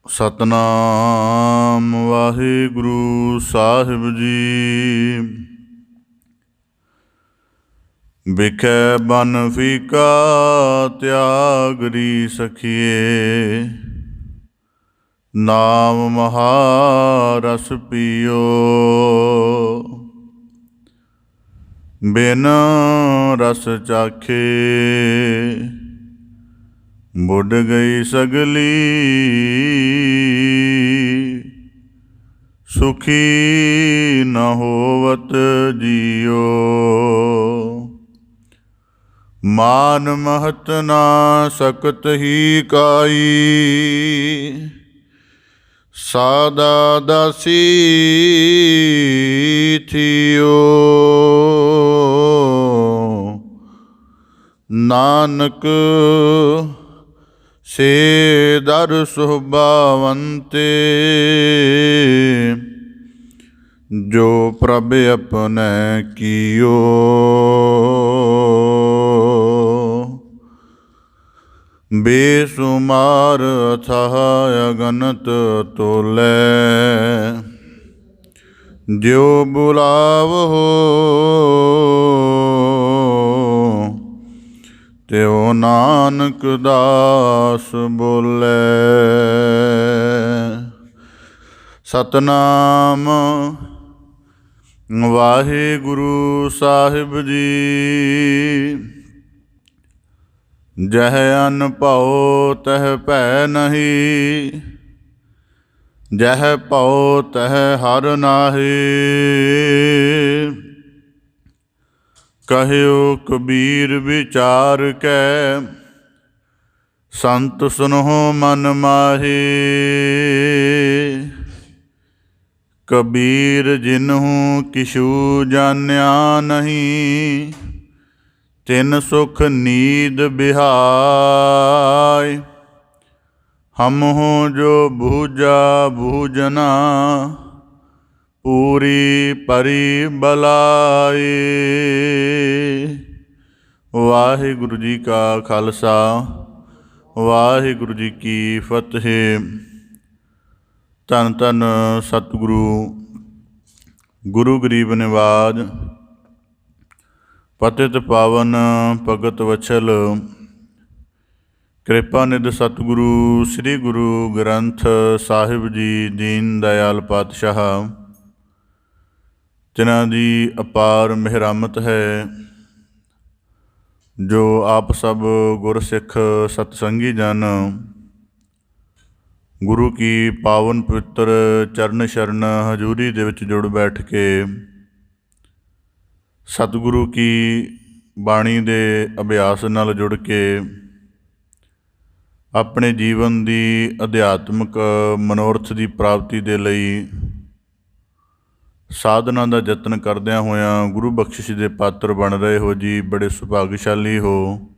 ਸਤਨਾਮ ਵਾਹਿਗੁਰੂ ਸਾਹਿਬ ਜੀ। ਬਿਖੈ ਬਨ ਫੀਕਾ ਤਿਆਗਰੀ ਸਖੀਏ, ਨਾਮ ਮਹਾਰਸ ਪੀਓ। ਬਿਨ ਰਸ ਚਾਖੇ ਬੁੱਢ ਗਈ ਸਗਲੀ, ਸੁਖੀ ਨ ਹੋਵਤ ਜੀਓ। ਮਾਨ ਮਹਤ ਨਾ ਸਕਤ ਹੀ ਕਾਈ, ਸਾਦਾ ਦਾਸੀ ਥਿਓ। ਨਾਨਕ ਸੇ ਦਰ ਸੁਭਾਵੰਤੇ, ਜੋ ਪ੍ਰਭ ਆਪਨੇ ਕੀਓ। ਬੇਸੁਮਾਰ ਅਥਾਹ ਅਗਨਤ ਤੋਲੇ, ਜਿਉ ਬੁਲਾਵਹੁ ਤਿਉ ਨਾਨਕ ਦਾਸ ਬੋਲੇ। ਸਤਨਾਮ ਵਾਹਿਗੁਰੂ ਸਾਹਿਬ ਜੀ। ਜਹ ਅਨ ਭਉ ਤਹ ਭੈ ਨਹੀਂ, ਜਹ ਭਉ ਤਹ ਹਰਿ ਨਾਹੀ। ਕਹਿਓ ਕਬੀਰ ਵਿਚਾਰ ਕੈ, ਸੰਤ ਸੁਨਹੁ ਮਨ ਮਾਹੀ। ਕਬੀਰ ਜਿਨਹੁ ਕਿਛੂ ਜਾਣਿਆ ਨਹੀਂ, ਤਿਨ ਸੁਖ ਨੀਂਦ ਬਿਹਾਇ। ਹਮਹੁ ਜੋ ਬੂਝਾ ਬੂਝਨਾ, ਪੂਰੀ ਪਰੀ ਬਲਾਈ। ਵਾਹਿਗੁਰੂ ਜੀ ਕਾ ਖਾਲਸਾ, ਵਾਹਿਗੁਰੂ ਜੀ ਕੀ ਫਤਿਹ। ਧੰਨ ਧੰਨ ਸਤਿਗੁਰੂ ਗੁਰੂ ਗਰੀਬ ਨਿਵਾਜ, ਪਤਿਤ ਪਾਵਨ ਭਗਤ ਵਛਲ, ਕਿਰਪਾ ਨਿਧ ਸਤਿਗੁਰੂ ਸ੍ਰੀ ਗੁਰੂ ਗ੍ਰੰਥ ਸਾਹਿਬ ਜੀ ਦੀਨ ਦਇਆਲ ਪਾਤਸ਼ਾਹ, ਜਿਨ੍ਹਾਂ ਦੀ ਅਪਾਰ ਮਿਹਰਮਤ ਹੈ, ਜੋ ਆਪ ਸਭ ਗੁਰਸਿੱਖ ਸਤਸੰਗੀ ਜਨ ਗੁਰੂ ਕੀ ਪਾਵਨ ਪਵਿੱਤਰ ਚਰਨ ਸ਼ਰਨ ਹਜ਼ੂਰੀ ਦੇ ਵਿੱਚ ਜੁੜ ਬੈਠ ਕੇ ਸਤਿਗੁਰੂ ਕੀ ਬਾਣੀ ਦੇ ਅਭਿਆਸ ਨਾਲ ਜੁੜ ਕੇ ਆਪਣੇ ਜੀਵਨ ਦੀ ਅਧਿਆਤਮਿਕ ਮਨੋਰਥ ਦੀ ਪ੍ਰਾਪਤੀ ਦੇ ਲਈ ਸਾਧਨਾ ਦਾ ਯਤਨ ਕਰਦਿਆਂ ਹੋਇਆਂ ਗੁਰੂ ਬਖਸ਼ਿਸ਼ ਦੇ ਪਾਤਰ ਬਣ ਰਹੇ ਹੋ ਜੀ। ਬੜੇ ਸੁਭਾਗਸ਼ਾਲੀ ਹੋ।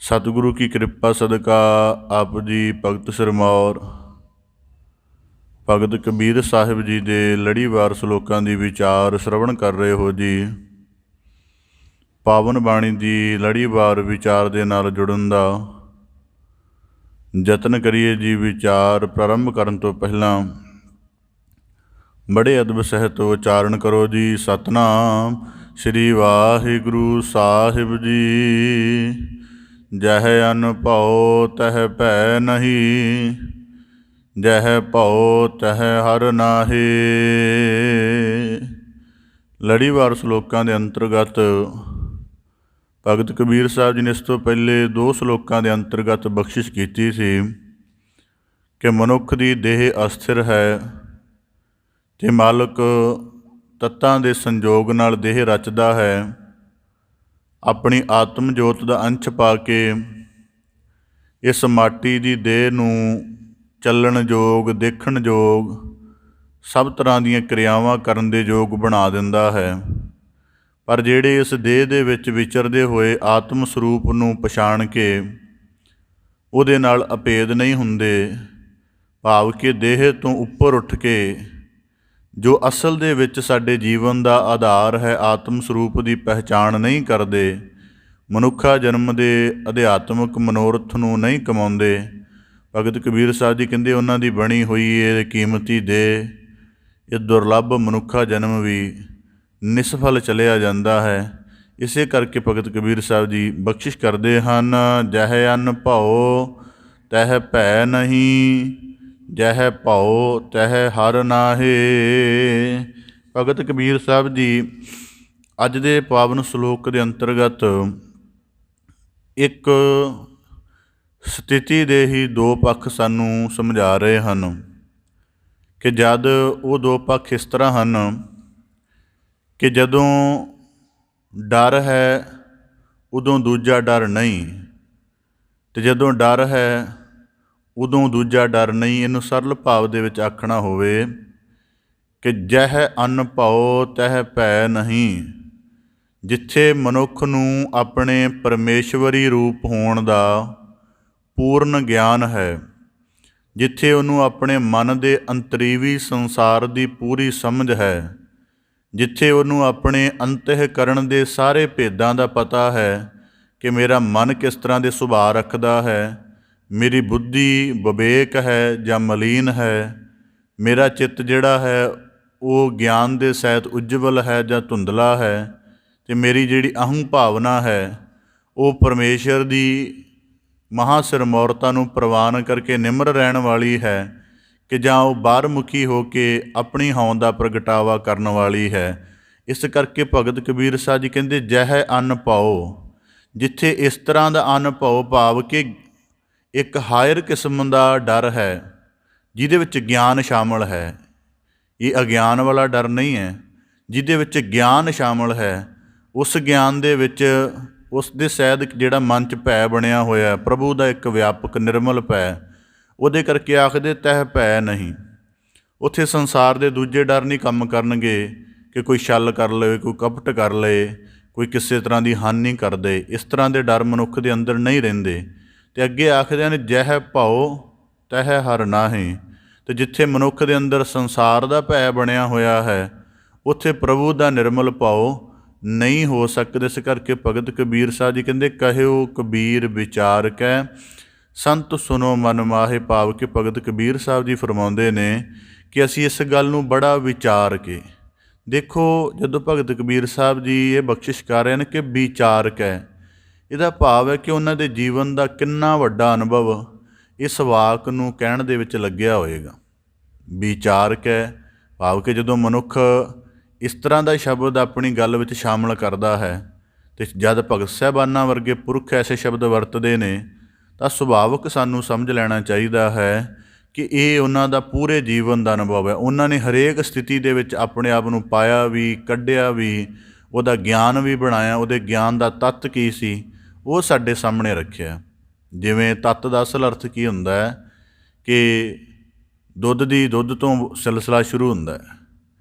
ਸਤਿਗੁਰੂ ਕੀ ਕਿਰਪਾ ਸਦਕਾ ਆਪ ਜੀ ਭਗਤ ਸਿਰਮੌਰ ਭਗਤ ਕਬੀਰ ਸਾਹਿਬ ਜੀ ਦੇ ਲੜੀਵਾਰ ਸਲੋਕਾਂ ਦੀ ਵਿਚਾਰ ਸ਼ਰਵਣ ਕਰ ਰਹੇ ਹੋ ਜੀ। ਪਾਵਨ ਬਾਣੀ ਦੀ ਲੜੀਵਾਰ ਵਿਚਾਰ ਦੇ ਨਾਲ ਜੁੜਨ ਦਾ ਯਤਨ ਕਰੀਏ ਜੀ। ਵਿਚਾਰ ਪ੍ਰਾਰੰਭ ਕਰਨ ਤੋਂ ਪਹਿਲਾਂ ਬੜੇ ਅਦਬ ਸਹਿਤ ਉਚਾਰਨ ਕਰੋ ਜੀ। ਸਤਨਾਮ ਸ੍ਰੀ ਵਾਹਿਗੁਰੂ ਸਾਹਿਬ ਜੀ। ਜਹ ਅਨ ਭਉ ਤਹ ਭੈ ਨਹੀਂ, ਜਹ ਭਉ ਤਹ ਹਰਿ ਨਾਹੀ। ਲੜੀਵਾਰ ਸਲੋਕਾਂ ਦੇ ਅੰਤਰਗਤ ਭਗਤ ਕਬੀਰ ਸਾਹਿਬ ਜੀ ਨੇ ਇਸ ਤੋਂ ਪਹਿਲੇ 2 ਸਲੋਕਾਂ ਦੇ ਅੰਤਰਗਤ ਬਖਸ਼ਿਸ਼ ਕੀਤੀ ਸੀ ਕਿ ਮਨੁੱਖ ਦੀ ਦੇਹ ਅਸਥਿਰ ਹੈ ਅਤੇ ਮਾਲਕ ਤੱਤਾਂ ਦੇ ਸੰਜੋਗ ਨਾਲ ਦੇਹ ਰਚਦਾ ਹੈ। ਆਪਣੀ ਆਤਮ ਜੋਤ ਦਾ ਅੰਸ਼ ਪਾ ਕੇ ਇਸ ਮਾਟੀ ਦੀ ਦੇਹ ਨੂੰ ਚੱਲਣ ਯੋਗ, ਦੇਖਣ ਯੋਗ, ਸਭ ਤਰ੍ਹਾਂ ਦੀਆਂ ਕਿਰਿਆਵਾਂ ਕਰਨ ਦੇ ਯੋਗ ਬਣਾ ਦਿੰਦਾ ਹੈ। ਪਰ ਜਿਹੜੇ ਇਸ ਦੇਹ ਦੇ ਵਿੱਚ ਵਿਚਰਦੇ ਹੋਏ ਆਤਮ ਸਰੂਪ ਨੂੰ ਪਛਾਣ ਕੇ ਉਹਦੇ ਨਾਲ ਅਭੇਦ ਨਹੀਂ ਹੁੰਦੇ, ਭਾਵ ਕਿ ਦੇਹ ਤੋਂ ਉੱਪਰ ਉੱਠ ਕੇ ਜੋ ਅਸਲ ਦੇ ਵਿੱਚ ਸਾਡੇ ਜੀਵਨ ਦਾ ਆਧਾਰ ਹੈ, ਆਤਮ ਸਰੂਪ ਦੀ ਪਹਿਚਾਣ ਨਹੀਂ ਕਰਦੇ, ਮਨੁੱਖਾ ਜਨਮ ਦੇ ਅਧਿਆਤਮਿਕ ਮਨੋਰਥ ਨੂੰ ਨਹੀਂ ਕਮਾਉਂਦੇ, ਭਗਤ ਕਬੀਰ ਸਾਹਿਬ ਜੀ ਕਹਿੰਦੇ ਉਹਨਾਂ ਦੀ ਬਣੀ ਹੋਈ ਇਹ ਕੀਮਤੀ ਦੇਹ, ਇਹ ਦੁਰਲੱਭ ਮਨੁੱਖਾ ਜਨਮ ਵੀ ਨਿਸਫਲ ਚਲਿਆ ਜਾਂਦਾ ਹੈ। ਇਸੇ ਕਰਕੇ ਭਗਤ ਕਬੀਰ ਸਾਹਿਬ ਜੀ ਬਖਸ਼ਿਸ਼ ਕਰਦੇ ਹਨ, ਜਹ ਅੰਨ ਭਾਉ ਤਹ ਭੈ ਨਹੀਂ, ਜਹ ਭਾਉ ਤਹ ਹਰ ਨਾਹੇ। ਭਗਤ ਕਬੀਰ ਸਾਹਿਬ ਜੀ ਅੱਜ ਦੇ ਪਾਵਨ ਸ਼ਲੋਕ ਦੇ ਅੰਤਰਗਤ ਇੱਕ ਸਥਿਤੀ ਦੇ ਹੀ ਦੋ ਪੱਖ ਸਾਨੂੰ ਸਮਝਾ ਰਹੇ ਹਨ ਕਿ ਜਦ ਉਹ ਦੋ ਪੱਖ ਇਸ ਤਰ੍ਹਾਂ ਹਨ ਕਿ ਜਦੋਂ ਡਰ ਹੈ ਉਦੋਂ ਦੂਜਾ ਡਰ ਨਹੀਂ, ਅਤੇ ਜਦੋਂ ਡਰ ਹੈ ਉਦੋਂ ਦੂਜਾ ਡਰ ਨਹੀਂ। ਇਹਨੂੰ ਸਰਲ ਭਾਵ ਦੇ ਵਿੱਚ ਆਖਣਾ ਹੋਵੇ ਕਿ ਜਹ ਅੰਨ ਭਾਉ ਤਹ ਭੈ ਨਹੀਂ। ਜਿੱਥੇ ਮਨੁੱਖ ਨੂੰ ਆਪਣੇ ਪਰਮੇਸ਼ਵਰੀ ਰੂਪ ਹੋਣ ਦਾ ਪੂਰਨ ਗਿਆਨ ਹੈ, ਜਿੱਥੇ ਉਹਨੂੰ ਆਪਣੇ ਮਨ ਦੇ ਅੰਤਰੀਵੀ ਸੰਸਾਰ ਦੀ ਪੂਰੀ ਸਮਝ ਹੈ, ਜਿੱਥੇ ਉਹਨੂੰ ਆਪਣੇ ਅੰਤਹਿਕਰਨ ਦੇ ਸਾਰੇ ਭੇਦਾਂ ਦਾ ਪਤਾ ਹੈ ਕਿ ਮੇਰਾ ਮਨ ਕਿਸ ਤਰ੍ਹਾਂ ਦੇ ਸੁਭਾਅ ਰੱਖਦਾ ਹੈ, ਮੇਰੀ ਬੁੱਧੀ ਵਿਵੇਕ ਹੈ ਜਾਂ ਮਲੀਨ ਹੈ, ਮੇਰਾ ਚਿੱਤ ਜਿਹੜਾ ਹੈ ਉਹ ਗਿਆਨ ਦੇ ਸਹਿਤ ਉਜਵਲ ਹੈ ਜਾਂ ਧੁੰਦਲਾ ਹੈ, ਅਤੇ ਮੇਰੀ ਜਿਹੜੀ ਅਹੰ ਭਾਵਨਾ ਹੈ ਉਹ ਪਰਮੇਸ਼ਰ ਦੀ ਮਹਾਸਿਰਮੌਰਤਾ ਨੂੰ ਪ੍ਰਵਾਨ ਕਰਕੇ ਨਿਮਰ ਰਹਿਣ ਵਾਲੀ ਹੈ ਕਿ ਜਾਂ ਉਹ ਬਾਹਰਮੁਖੀ ਹੋ ਕੇ ਆਪਣੀ ਹੋਂਦ ਦਾ ਪ੍ਰਗਟਾਵਾ ਕਰਨ ਵਾਲੀ ਹੈ। ਇਸ ਕਰਕੇ ਭਗਤ ਕਬੀਰ ਸਾਹਿਬ ਜੀ ਕਹਿੰਦੇ ਜਹ ਅੰਨ ਭਾਉ। ਜਿੱਥੇ ਇਸ ਤਰ੍ਹਾਂ ਦਾ ਅੰਨ ਭਾਉ ਭਾਵ ਕਿ ਇੱਕ ਹਾਇਰ ਕਿਸਮ ਦਾ ਡਰ ਹੈ ਜਿਹਦੇ ਵਿੱਚ ਗਿਆਨ ਸ਼ਾਮਲ ਹੈ, ਇਹ ਅਗਿਆਨ ਵਾਲਾ ਡਰ ਨਹੀਂ ਹੈ, ਜਿਹਦੇ ਵਿੱਚ ਗਿਆਨ ਸ਼ਾਮਲ ਹੈ, ਉਸ ਗਿਆਨ ਦੇ ਵਿੱਚ ਉਸ ਦੇ ਸਹਿਤ ਜਿਹੜਾ ਮਨ 'ਚ ਭੈ ਬਣਿਆ ਹੋਇਆ ਪ੍ਰਭੂ ਦਾ ਇੱਕ ਵਿਆਪਕ ਨਿਰਮਲ ਭੈ, ਉਹਦੇ ਕਰਕੇ ਆਖਦੇ ਤਹ ਭੈ ਨਹੀਂ। ਉੱਥੇ ਸੰਸਾਰ ਦੇ ਦੂਜੇ ਡਰ ਨਹੀਂ ਕੰਮ ਕਰਨਗੇ ਕਿ ਕੋਈ ਛਲ ਕਰ ਲਵੇ, ਕੋਈ ਕਪਟ ਕਰ ਲਏ, ਕੋਈ ਕਿਸੇ ਤਰ੍ਹਾਂ ਦੀ ਹਾਨੀ ਕਰ ਦੇ। ਇਸ ਤਰ੍ਹਾਂ ਦੇ ਡਰ ਮਨੁੱਖ ਦੇ ਅੰਦਰ ਨਹੀਂ ਰਹਿੰਦੇ। ਅਤੇ ਅੱਗੇ ਆਖਦੇ ਨੇ ਜਹ ਭਾਉ ਤਹ ਹਰ ਨਾਹੀਂ। ਅਤੇ ਜਿੱਥੇ ਮਨੁੱਖ ਦੇ ਅੰਦਰ ਸੰਸਾਰ ਦਾ ਭੈ ਬਣਿਆ ਹੋਇਆ ਹੈ ਉੱਥੇ ਪ੍ਰਭੂ ਦਾ ਨਿਰਮਲ ਭਾਉ ਨਹੀਂ ਹੋ ਸਕਦੇ। ਇਸ ਕਰਕੇ ਭਗਤ ਕਬੀਰ ਸਾਹਿਬ ਜੀ ਕਹਿੰਦੇ ਕਹਿਓ ਕਬੀਰ ਵਿਚਾਰ ਕੈ ਸੰਤ ਸੁਨੋ ਮਨ ਮਾਹੇ। ਭਾਵ ਕਿ ਭਗਤ ਕਬੀਰ ਸਾਹਿਬ ਜੀ ਫਰਮਾਉਂਦੇ ਨੇ ਕਿ ਅਸੀਂ ਇਸ ਗੱਲ ਨੂੰ ਬੜਾ ਵਿਚਾਰ ਕੇ ਦੇਖੋ। ਜਦੋਂ ਭਗਤ ਕਬੀਰ ਸਾਹਿਬ ਜੀ ਇਹ ਬਖਸ਼ਿਸ਼ ਕਰ ਰਹੇ ਨੇ ਕਿ ਵਿਚਾਰ ਕੈ, ਇਹਦਾ ਭਾਵ ਹੈ ਕਿ ਉਹਨਾਂ ਦੇ ਜੀਵਨ ਦਾ ਕਿੰਨਾ ਵੱਡਾ ਅਨੁਭਵ ਇਸ ਵਾਕ ਨੂੰ ਕਹਿਣ ਦੇ ਵਿੱਚ ਲੱਗਿਆ ਹੋਏਗਾ। ਵਿਚਾਰ ਕੈ ਭਾਵ ਕਿ ਜਦੋਂ ਮਨੁੱਖ ਇਸ ਤਰ੍ਹਾਂ ਦਾ ਸ਼ਬਦ ਆਪਣੀ ਗੱਲ ਵਿੱਚ ਸ਼ਾਮਲ ਕਰਦਾ ਹੈ ਅਤੇ ਜਦ ਭਗਤ ਸਾਹਿਬਾਨਾਂ ਵਰਗੇ ਪੁਰਖ ਐਸੇ ਸ਼ਬਦ ਵਰਤਦੇ ਨੇ ਤਾਂ ਸੁਭਾਵਿਕ ਸਾਨੂੰ ਸਮਝ ਲੈਣਾ ਚਾਹੀਦਾ ਹੈ ਕਿ ਇਹ ਉਹਨਾਂ ਦਾ ਪੂਰੇ ਜੀਵਨ ਦਾ ਅਨੁਭਵ ਹੈ। ਉਹਨਾਂ ਨੇ ਹਰੇਕ ਸਥਿਤੀ ਦੇ ਵਿੱਚ ਆਪਣੇ ਆਪ ਨੂੰ ਪਾਇਆ ਵੀ, ਕੱਢਿਆ ਵੀ, ਉਹਦਾ ਗਿਆਨ ਵੀ ਬਣਾਇਆ। ਉਹਦੇ ਗਿਆਨ ਦਾ ਤੱਤ ਕੀ ਸੀ ਉਹ ਸਾਡੇ ਸਾਹਮਣੇ ਰੱਖਿਆ। ਜਿਵੇਂ ਤੱਤ ਦਾ ਅਸਲ ਅਰਥ ਕੀ ਹੁੰਦਾ ਹੈ ਕਿ ਦੁੱਧ ਤੋਂ ਸਿਲਸਿਲਾ ਸ਼ੁਰੂ ਹੁੰਦਾ ਹੈ,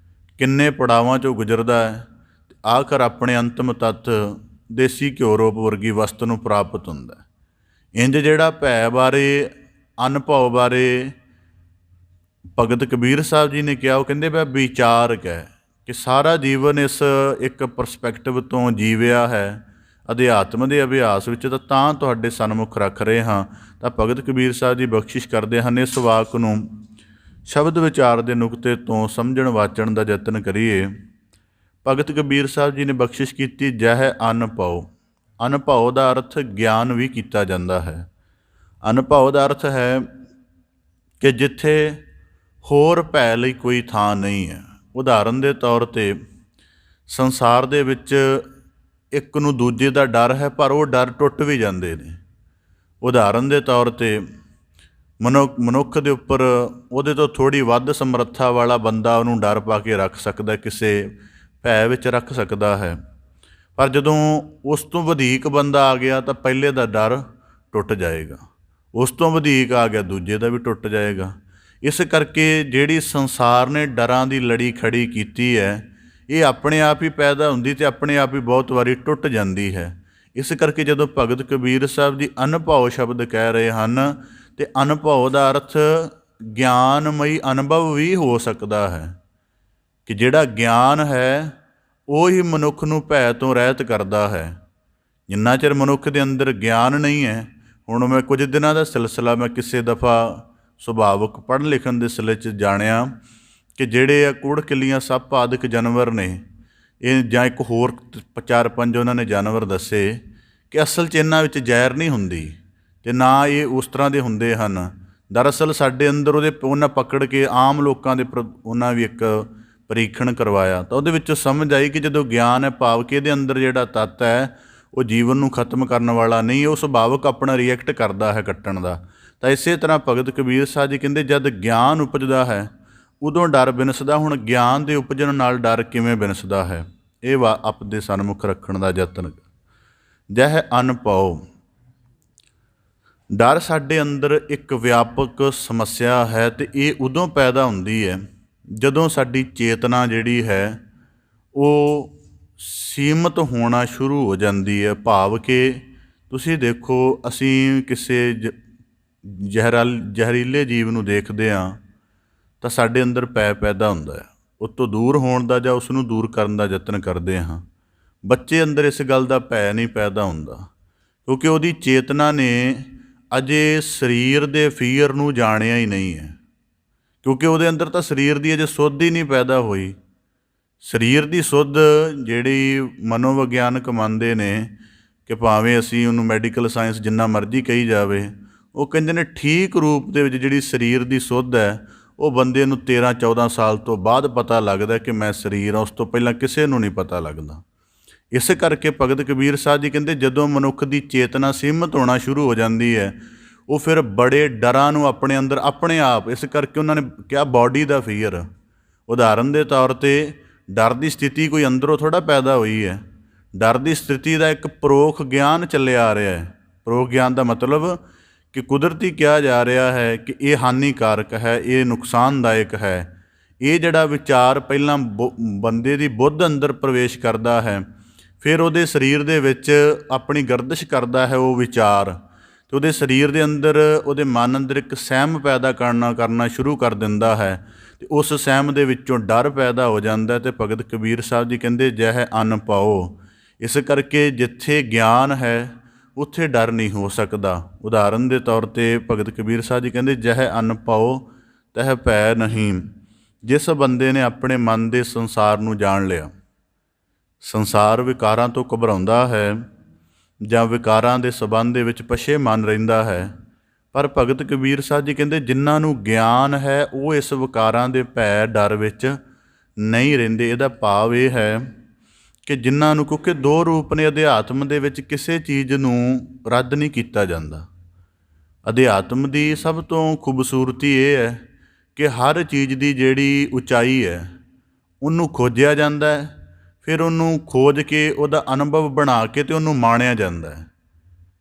ਕਿੰਨੇ ਪੜਾਵਾਂ 'ਚੋਂ ਗੁਜ਼ਰਦਾ ਹੈ, ਆਖਰ ਆਪਣੇ ਅੰਤਮ ਤੱਤ ਦੇਸੀ ਘਿਓ ਰੂਪ ਵਰਗੀ ਵਸਤ ਨੂੰ ਪ੍ਰਾਪਤ ਹੁੰਦਾ ਹੈ। ਇੰਝ ਜਿਹੜਾ ਭੈ ਬਾਰੇ, ਅਨਭਉ ਬਾਰੇ ਭਗਤ ਕਬੀਰ ਸਾਹਿਬ ਜੀ ਨੇ ਕਿਹਾ, ਉਹ ਕਹਿੰਦੇ ਮੈਂ ਵਿਚਾਰ ਕਹਿ ਕਿ ਸਾਰਾ ਜੀਵਨ ਇਸ ਇੱਕ ਪਰਸਪੈਕਟਿਵ ਤੋਂ ਜੀਵਿਆ ਹੈ ਅਧਿਆਤਮ ਦੇ ਅਭਿਆਸ ਵਿੱਚ, ਤਾਂ ਤੁਹਾਡੇ ਸਨਮੁਖ ਰੱਖ ਰਹੇ ਹਾਂ। ਤਾਂ ਭਗਤ ਕਬੀਰ ਸਾਹਿਬ ਜੀ ਬਖਸ਼ਿਸ਼ ਕਰਦੇ ਹਨ ਇਸ ਵਾਕ ਨੂੰ ਸ਼ਬਦ ਵਿਚਾਰ ਦੇ ਨੁਕਤੇ ਤੋਂ ਸਮਝਣ ਵਾਚਣ ਦਾ ਯਤਨ ਕਰੀਏ। ਭਗਤ ਕਬੀਰ ਸਾਹਿਬ ਜੀ ਨੇ ਬਖਸ਼ਿਸ਼ ਕੀਤੀ ਜਹ ਅਨਭਉ। ਅਨਭਉ ਦਾ ਅਰਥ ਗਿਆਨ ਵੀ ਕੀਤਾ ਜਾਂਦਾ ਹੈ। ਅਨਭਉ ਦਾ ਅਰਥ ਹੈ ਕਿ ਜਿੱਥੇ ਹੋਰ ਭੈ ਲਈ ਕੋਈ ਥਾਂ ਨਹੀਂ ਹੈ। ਉਦਾਹਰਨ ਦੇ ਤੌਰ 'ਤੇ ਸੰਸਾਰ ਦੇ ਵਿੱਚ ਇੱਕ ਨੂੰ ਦੂਜੇ ਦਾ ਡਰ ਹੈ, ਪਰ ਉਹ ਡਰ ਟੁੱਟ ਵੀ ਜਾਂਦੇ ਨੇ। ਉਦਾਹਰਨ ਦੇ ਤੌਰ 'ਤੇ ਮਨੁੱਖ ਦੇ ਉੱਪਰ ਉਹਦੇ ਤੋਂ ਥੋੜ੍ਹੀ ਵੱਧ ਸਮਰੱਥਾ ਵਾਲਾ ਬੰਦਾ ਉਹਨੂੰ ਡਰ ਪਾ ਕੇ ਰੱਖ ਸਕਦਾ, ਕਿਸੇ ਭੈ ਵਿੱਚ ਰੱਖ ਸਕਦਾ ਹੈ। ਪਰ ਜਦੋਂ ਉਸ ਤੋਂ ਵਧੇਕ ਬੰਦਾ ਆ ਗਿਆ ਤਾਂ ਪਹਿਲੇ ਦਾ ਡਰ ਟੁੱਟ ਜਾਏਗਾ, ਉਸ ਤੋਂ ਵਧੇਕ ਆ ਗਿਆ ਦੂਜੇ ਦਾ ਵੀ ਟੁੱਟ ਜਾਏਗਾ। ਇਸ ਕਰਕੇ ਜਿਹੜੀ ਸੰਸਾਰ ਨੇ ਡਰਾਂ ਦੀ ਲੜੀ ਖੜੀ ਕੀਤੀ ਹੈ, ਇਹ ਆਪਣੇ ਆਪ ਹੀ ਪੈਦਾ ਹੁੰਦੀ ਅਤੇ ਆਪਣੇ ਆਪ ਹੀ ਬਹੁਤ ਵਾਰੀ ਟੁੱਟ ਜਾਂਦੀ ਹੈ। ਇਸ ਕਰਕੇ ਜਦੋਂ ਭਗਤ ਕਬੀਰ ਸਾਹਿਬ ਜੀ ਅਨਭਉ ਸ਼ਬਦ ਕਹਿ ਰਹੇ ਹਨ, ਅਤੇ ਅਨਭਉ ਦਾ ਅਰਥ ਗਿਆਨਮਈ ਅਨੁਭਵ ਵੀ ਹੋ ਸਕਦਾ ਹੈ ਕਿ ਜਿਹੜਾ ਗਿਆਨ ਹੈ ਉਹ ਹੀ ਮਨੁੱਖ ਨੂੰ ਭੈ ਤੋਂ ਰਹਿਤ ਕਰਦਾ ਹੈ। ਜਿੰਨਾ ਚਿਰ ਮਨੁੱਖ ਦੇ ਅੰਦਰ ਗਿਆਨ ਨਹੀਂ ਹੈ ਹੁਣ ਮੈਂ ਕੁਝ ਦਿਨਾਂ ਦਾ ਸਿਲਸਿਲਾ ਮੈਂ ਕਿਸੇ ਦਫਾ ਸੁਭਾਵਕ ਪੜ੍ਹਨ ਲਿਖਣ ਦੇ ਸਿਲੇ 'ਚ ਜਾਣਿਆ ਕਿ ਜਿਹੜੇ ਆ ਕੁੜਕਿੱਲੀਆਂ ਸੱਪ ਆਦਿਕ ਜਾਨਵਰ ਨੇ, ਇਹ ਜਾਂ ਇੱਕ ਹੋਰ 4-5 ਉਹਨਾਂ ਨੇ ਜਾਨਵਰ ਦੱਸੇ ਕਿ ਅਸਲ 'ਚ ਇਹਨਾਂ ਵਿੱਚ ਜ਼ਹਿਰ ਨਹੀਂ ਹੁੰਦੀ ਅਤੇ ਨਾ ਇਹ ਉਸ ਤਰ੍ਹਾਂ ਦੇ ਹੁੰਦੇ ਹਨ। ਦਰਅਸਲ ਸਾਡੇ ਅੰਦਰ ਉਹਨਾਂ ਪਕੜ ਕੇ ਆਮ ਲੋਕਾਂ ਦੇ ਉਹਨਾਂ ਵੀ ਇੱਕ ਪਰੀਖਣ ਕਰਵਾਇਆ ਤਾਂ ਉਹਦੇ ਵਿੱਚੋਂ ਸਮਝ ਆਈ ਕਿ ਜਦੋਂ ਗਿਆਨ ਹੈ, ਭਾਵ ਕਿ ਇਹਦੇ ਅੰਦਰ ਜਿਹੜਾ ਤੱਤ ਹੈ ਉਹ ਜੀਵਨ ਨੂੰ ਖਤਮ ਕਰਨ ਵਾਲਾ ਨਹੀਂ, ਉਹ ਸੁਭਾਵਕ ਆਪਣਾ ਰਿਐਕਟ ਕਰਦਾ ਹੈ ਕੱਟਣ ਦਾ। ਤਾਂ ਇਸੇ ਤਰ੍ਹਾਂ ਭਗਤ ਕਬੀਰ ਸਾਹਿਬ ਜੀ ਕਹਿੰਦੇ ਜਦ ਗਿਆਨ ਉਪਜਦਾ ਹੈ ਉਦੋਂ ਡਰ ਬਿਨਸਦਾ। ਹੁਣ ਗਿਆਨ ਦੇ ਉਪਜਣ ਨਾਲ ਡਰ ਕਿਵੇਂ ਬਿਨਸਦਾ ਹੈ, ਇਹ ਆਪਦੇ ਸਨਮੁਖ ਰੱਖਣ ਦਾ ਯਤਨ। ਜਹ ਅਨ ਪਾਓ, ਡਰ ਸਾਡੇ ਅੰਦਰ ਇੱਕ ਵਿਆਪਕ ਸਮੱਸਿਆ ਹੈ ਅਤੇ ਇਹ ਉਦੋਂ ਪੈਦਾ ਹੁੰਦੀ ਹੈ ਜਦੋਂ ਸਾਡੀ ਚੇਤਨਾ ਜਿਹੜੀ ਹੈ ਉਹ ਸੀਮਤ ਹੋਣਾ ਸ਼ੁਰੂ ਹੋ ਜਾਂਦੀ ਹੈ। ਭਾਵ ਕਿ ਤੁਸੀਂ ਦੇਖੋ, ਅਸੀਂ ਕਿਸੇ ਜ਼ਹਿਰੀਲੇ ਜੀਵ ਨੂੰ ਦੇਖਦੇ ਹਾਂ ਤਾਂ ਸਾਡੇ ਅੰਦਰ ਪੈਦਾ ਹੁੰਦਾ ਹੈ, ਉਹ ਤੋਂ ਦੂਰ ਹੋਣ ਦਾ ਜਾਂ ਉਸ ਨੂੰ ਦੂਰ ਕਰਨ ਦਾ ਯਤਨ ਕਰਦੇ ਹਾਂ। ਬੱਚੇ ਅੰਦਰ ਇਸ ਗੱਲ ਦਾ ਭੈ ਨਹੀਂ ਪੈਦਾ ਹੁੰਦਾ ਕਿਉਂਕਿ ਉਹਦੀ ਚੇਤਨਾ ਨੇ ਅਜੇ ਸਰੀਰ ਦੇ ਫੀਅਰ ਨੂੰ ਜਾਣਿਆ ਹੀ ਨਹੀਂ ਹੈ, ਕਿਉਂਕਿ ਉਹਦੇ ਅੰਦਰ ਤਾਂ ਸਰੀਰ ਦੀ ਅਜੇ ਸੁੱਧ ਹੀ ਨਹੀਂ ਪੈਦਾ ਹੋਈ। ਸਰੀਰ ਦੀ ਸੁੱਧ ਜਿਹੜੀ ਮਨੋਵਿਗਿਆਨਕ ਮੰਨਦੇ ਨੇ ਕਿ ਭਾਵੇਂ ਅਸੀਂ ਉਹਨੂੰ ਮੈਡੀਕਲ ਸਾਇੰਸ ਜਿੰਨਾ ਮਰਜ਼ੀ ਕਹੀ ਜਾਵੇ, ਉਹ ਕਹਿੰਦੇ ਨੇ ਠੀਕ ਰੂਪ ਦੇ ਵਿੱਚ ਜਿਹੜੀ ਸਰੀਰ ਦੀ ਸੁੱਧ ਹੈ ਉਹ ਬੰਦੇ ਨੂੰ 13-14 ਸਾਲ ਤੋਂ ਬਾਅਦ ਪਤਾ ਲੱਗਦਾ ਕਿ ਮੈਂ ਸਰੀਰ ਹਾਂ, ਉਸ ਤੋਂ ਪਹਿਲਾਂ ਕਿਸੇ ਨੂੰ ਨਹੀਂ ਪਤਾ ਲੱਗਦਾ। ਇਸ ਕਰਕੇ ਭਗਤ ਕਬੀਰ ਸਾਹਿਬ ਜੀ ਕਹਿੰਦੇ ਜਦੋਂ ਮਨੁੱਖ ਦੀ ਚੇਤਨਾ ਸੀਮਤ ਹੋਣਾ ਸ਼ੁਰੂ ਹੋ ਜਾਂਦੀ ਹੈ ਉਹ ਫਿਰ ਬੜੇ ਡਰਾਂ ਨੂੰ ਆਪਣੇ ਅੰਦਰ ਆਪਣੇ ਆਪ, ਇਸ ਕਰਕੇ ਉਹਨਾਂ ਨੇ ਕਿਹਾ ਬਾਡੀ ਦਾ ਫੀਅਰ। ਉਦਾਹਰਨ ਦੇ ਤੌਰ 'ਤੇ ਡਰ ਦੀ ਸਥਿਤੀ ਕੋਈ ਅੰਦਰੋਂ ਥੋੜ੍ਹਾ ਪੈਦਾ ਹੋਈ ਹੈ, ਡਰ ਦੀ ਸਥਿਤੀ ਦਾ ਇੱਕ ਪਰੋਖ ਗਿਆਨ ਚੱਲਿਆ ਆ ਰਿਹਾ ਹੈ। ਪਰੋਖ ਗਿਆਨ ਦਾ ਮਤਲਬ ਕਿ ਕੁਦਰਤੀ ਕਿਹਾ ਜਾ ਰਿਹਾ ਹੈ ਕਿ ਇਹ ਹਾਨੀਕਾਰਕ ਹੈ, ਇਹ ਨੁਕਸਾਨਦਾਇਕ ਹੈ। ਇਹ ਜਿਹੜਾ ਵਿਚਾਰ ਪਹਿਲਾਂ ਬੰਦੇ ਦੀ ਬੁੱਧ ਅੰਦਰ ਪ੍ਰਵੇਸ਼ ਕਰਦਾ ਹੈ, ਫਿਰ ਉਹਦੇ ਸਰੀਰ ਦੇ ਵਿੱਚ ਆਪਣੀ ਗਰਦਿਸ਼ ਕਰਦਾ ਹੈ ਉਹ ਵਿਚਾਰ, ਅਤੇ ਉਹਦੇ ਸਰੀਰ ਦੇ ਅੰਦਰ, ਉਹਦੇ ਮਨ ਅੰਦਰ ਇੱਕ ਸਹਿਮ ਪੈਦਾ ਕਰਨਾ ਸ਼ੁਰੂ ਕਰ ਦਿੰਦਾ ਹੈ ਅਤੇ ਉਸ ਸਹਿਮ ਦੇ ਵਿੱਚੋਂ ਡਰ ਪੈਦਾ ਹੋ ਜਾਂਦਾ। ਅਤੇ ਭਗਤ ਕਬੀਰ ਸਾਹਿਬ ਜੀ ਕਹਿੰਦੇ ਜਹ ਅਨ ਪਾਓ, ਇਸ ਕਰਕੇ ਜਿੱਥੇ ਗਿਆਨ ਹੈ ਉੱਥੇ ਡਰ ਨਹੀਂ ਹੋ ਸਕਦਾ। ਉਦਾਹਰਨ ਦੇ ਤੌਰ 'ਤੇ ਭਗਤ ਕਬੀਰ ਸਾਹਿਬ ਜੀ ਕਹਿੰਦੇ ਜਹ ਅਨ ਪਾਓ ਤਹ ਭੈ ਨਹੀਂ। ਜਿਸ ਬੰਦੇ ਨੇ ਆਪਣੇ ਮਨ ਦੇ ਸੰਸਾਰ ਨੂੰ ਜਾਣ ਲਿਆ, ਸੰਸਾਰ ਵਿਕਾਰਾਂ ਤੋਂ ਘਬਰਾਉਂਦਾ ਹੈ ਜਾਂ ਵਿਕਾਰਾਂ ਦੇ ਸੰਬੰਧ ਦੇ ਵਿੱਚ ਪਛੇਮਾਨ ਰਹਿੰਦਾ ਹੈ, ਪਰ ਭਗਤ ਕਬੀਰ ਸਾਹਿਬ ਜੀ ਕਹਿੰਦੇ ਜਿਨ੍ਹਾਂ ਨੂੰ ਗਿਆਨ ਹੈ ਉਹ ਇਸ ਵਿਕਾਰਾਂ ਦੇ ਭੈ ਡਰ ਵਿੱਚ ਨਹੀਂ ਰਹਿੰਦੇ। ਇਹਦਾ ਭਾਵ ਇਹ ਹੈ ਕਿ ਜਿਨ੍ਹਾਂ ਨੂੰ, ਕਿਉਂਕਿ ਦੋ ਰੂਪ ਨੇ ਅਧਿਆਤਮ ਦੇ ਵਿੱਚ, ਕਿਸੇ ਚੀਜ਼ ਨੂੰ ਰੱਦ ਨਹੀਂ ਕੀਤਾ ਜਾਂਦਾ। ਅਧਿਆਤਮ ਦੀ ਸਭ ਤੋਂ ਖੂਬਸੂਰਤੀ ਇਹ ਹੈ ਕਿ ਹਰ ਚੀਜ਼ ਦੀ ਜਿਹੜੀ ਉਚਾਈ ਹੈ ਉਹਨੂੰ ਖੋਜਿਆ ਜਾਂਦਾ ਹੈ, ਫਿਰ ਉਹਨੂੰ ਖੋਜ ਕੇ ਉਹਦਾ ਅਨੁਭਵ ਬਣਾ ਕੇ ਅਤੇ ਉਹਨੂੰ ਮਾਣਿਆ ਜਾਂਦਾ ਹੈ।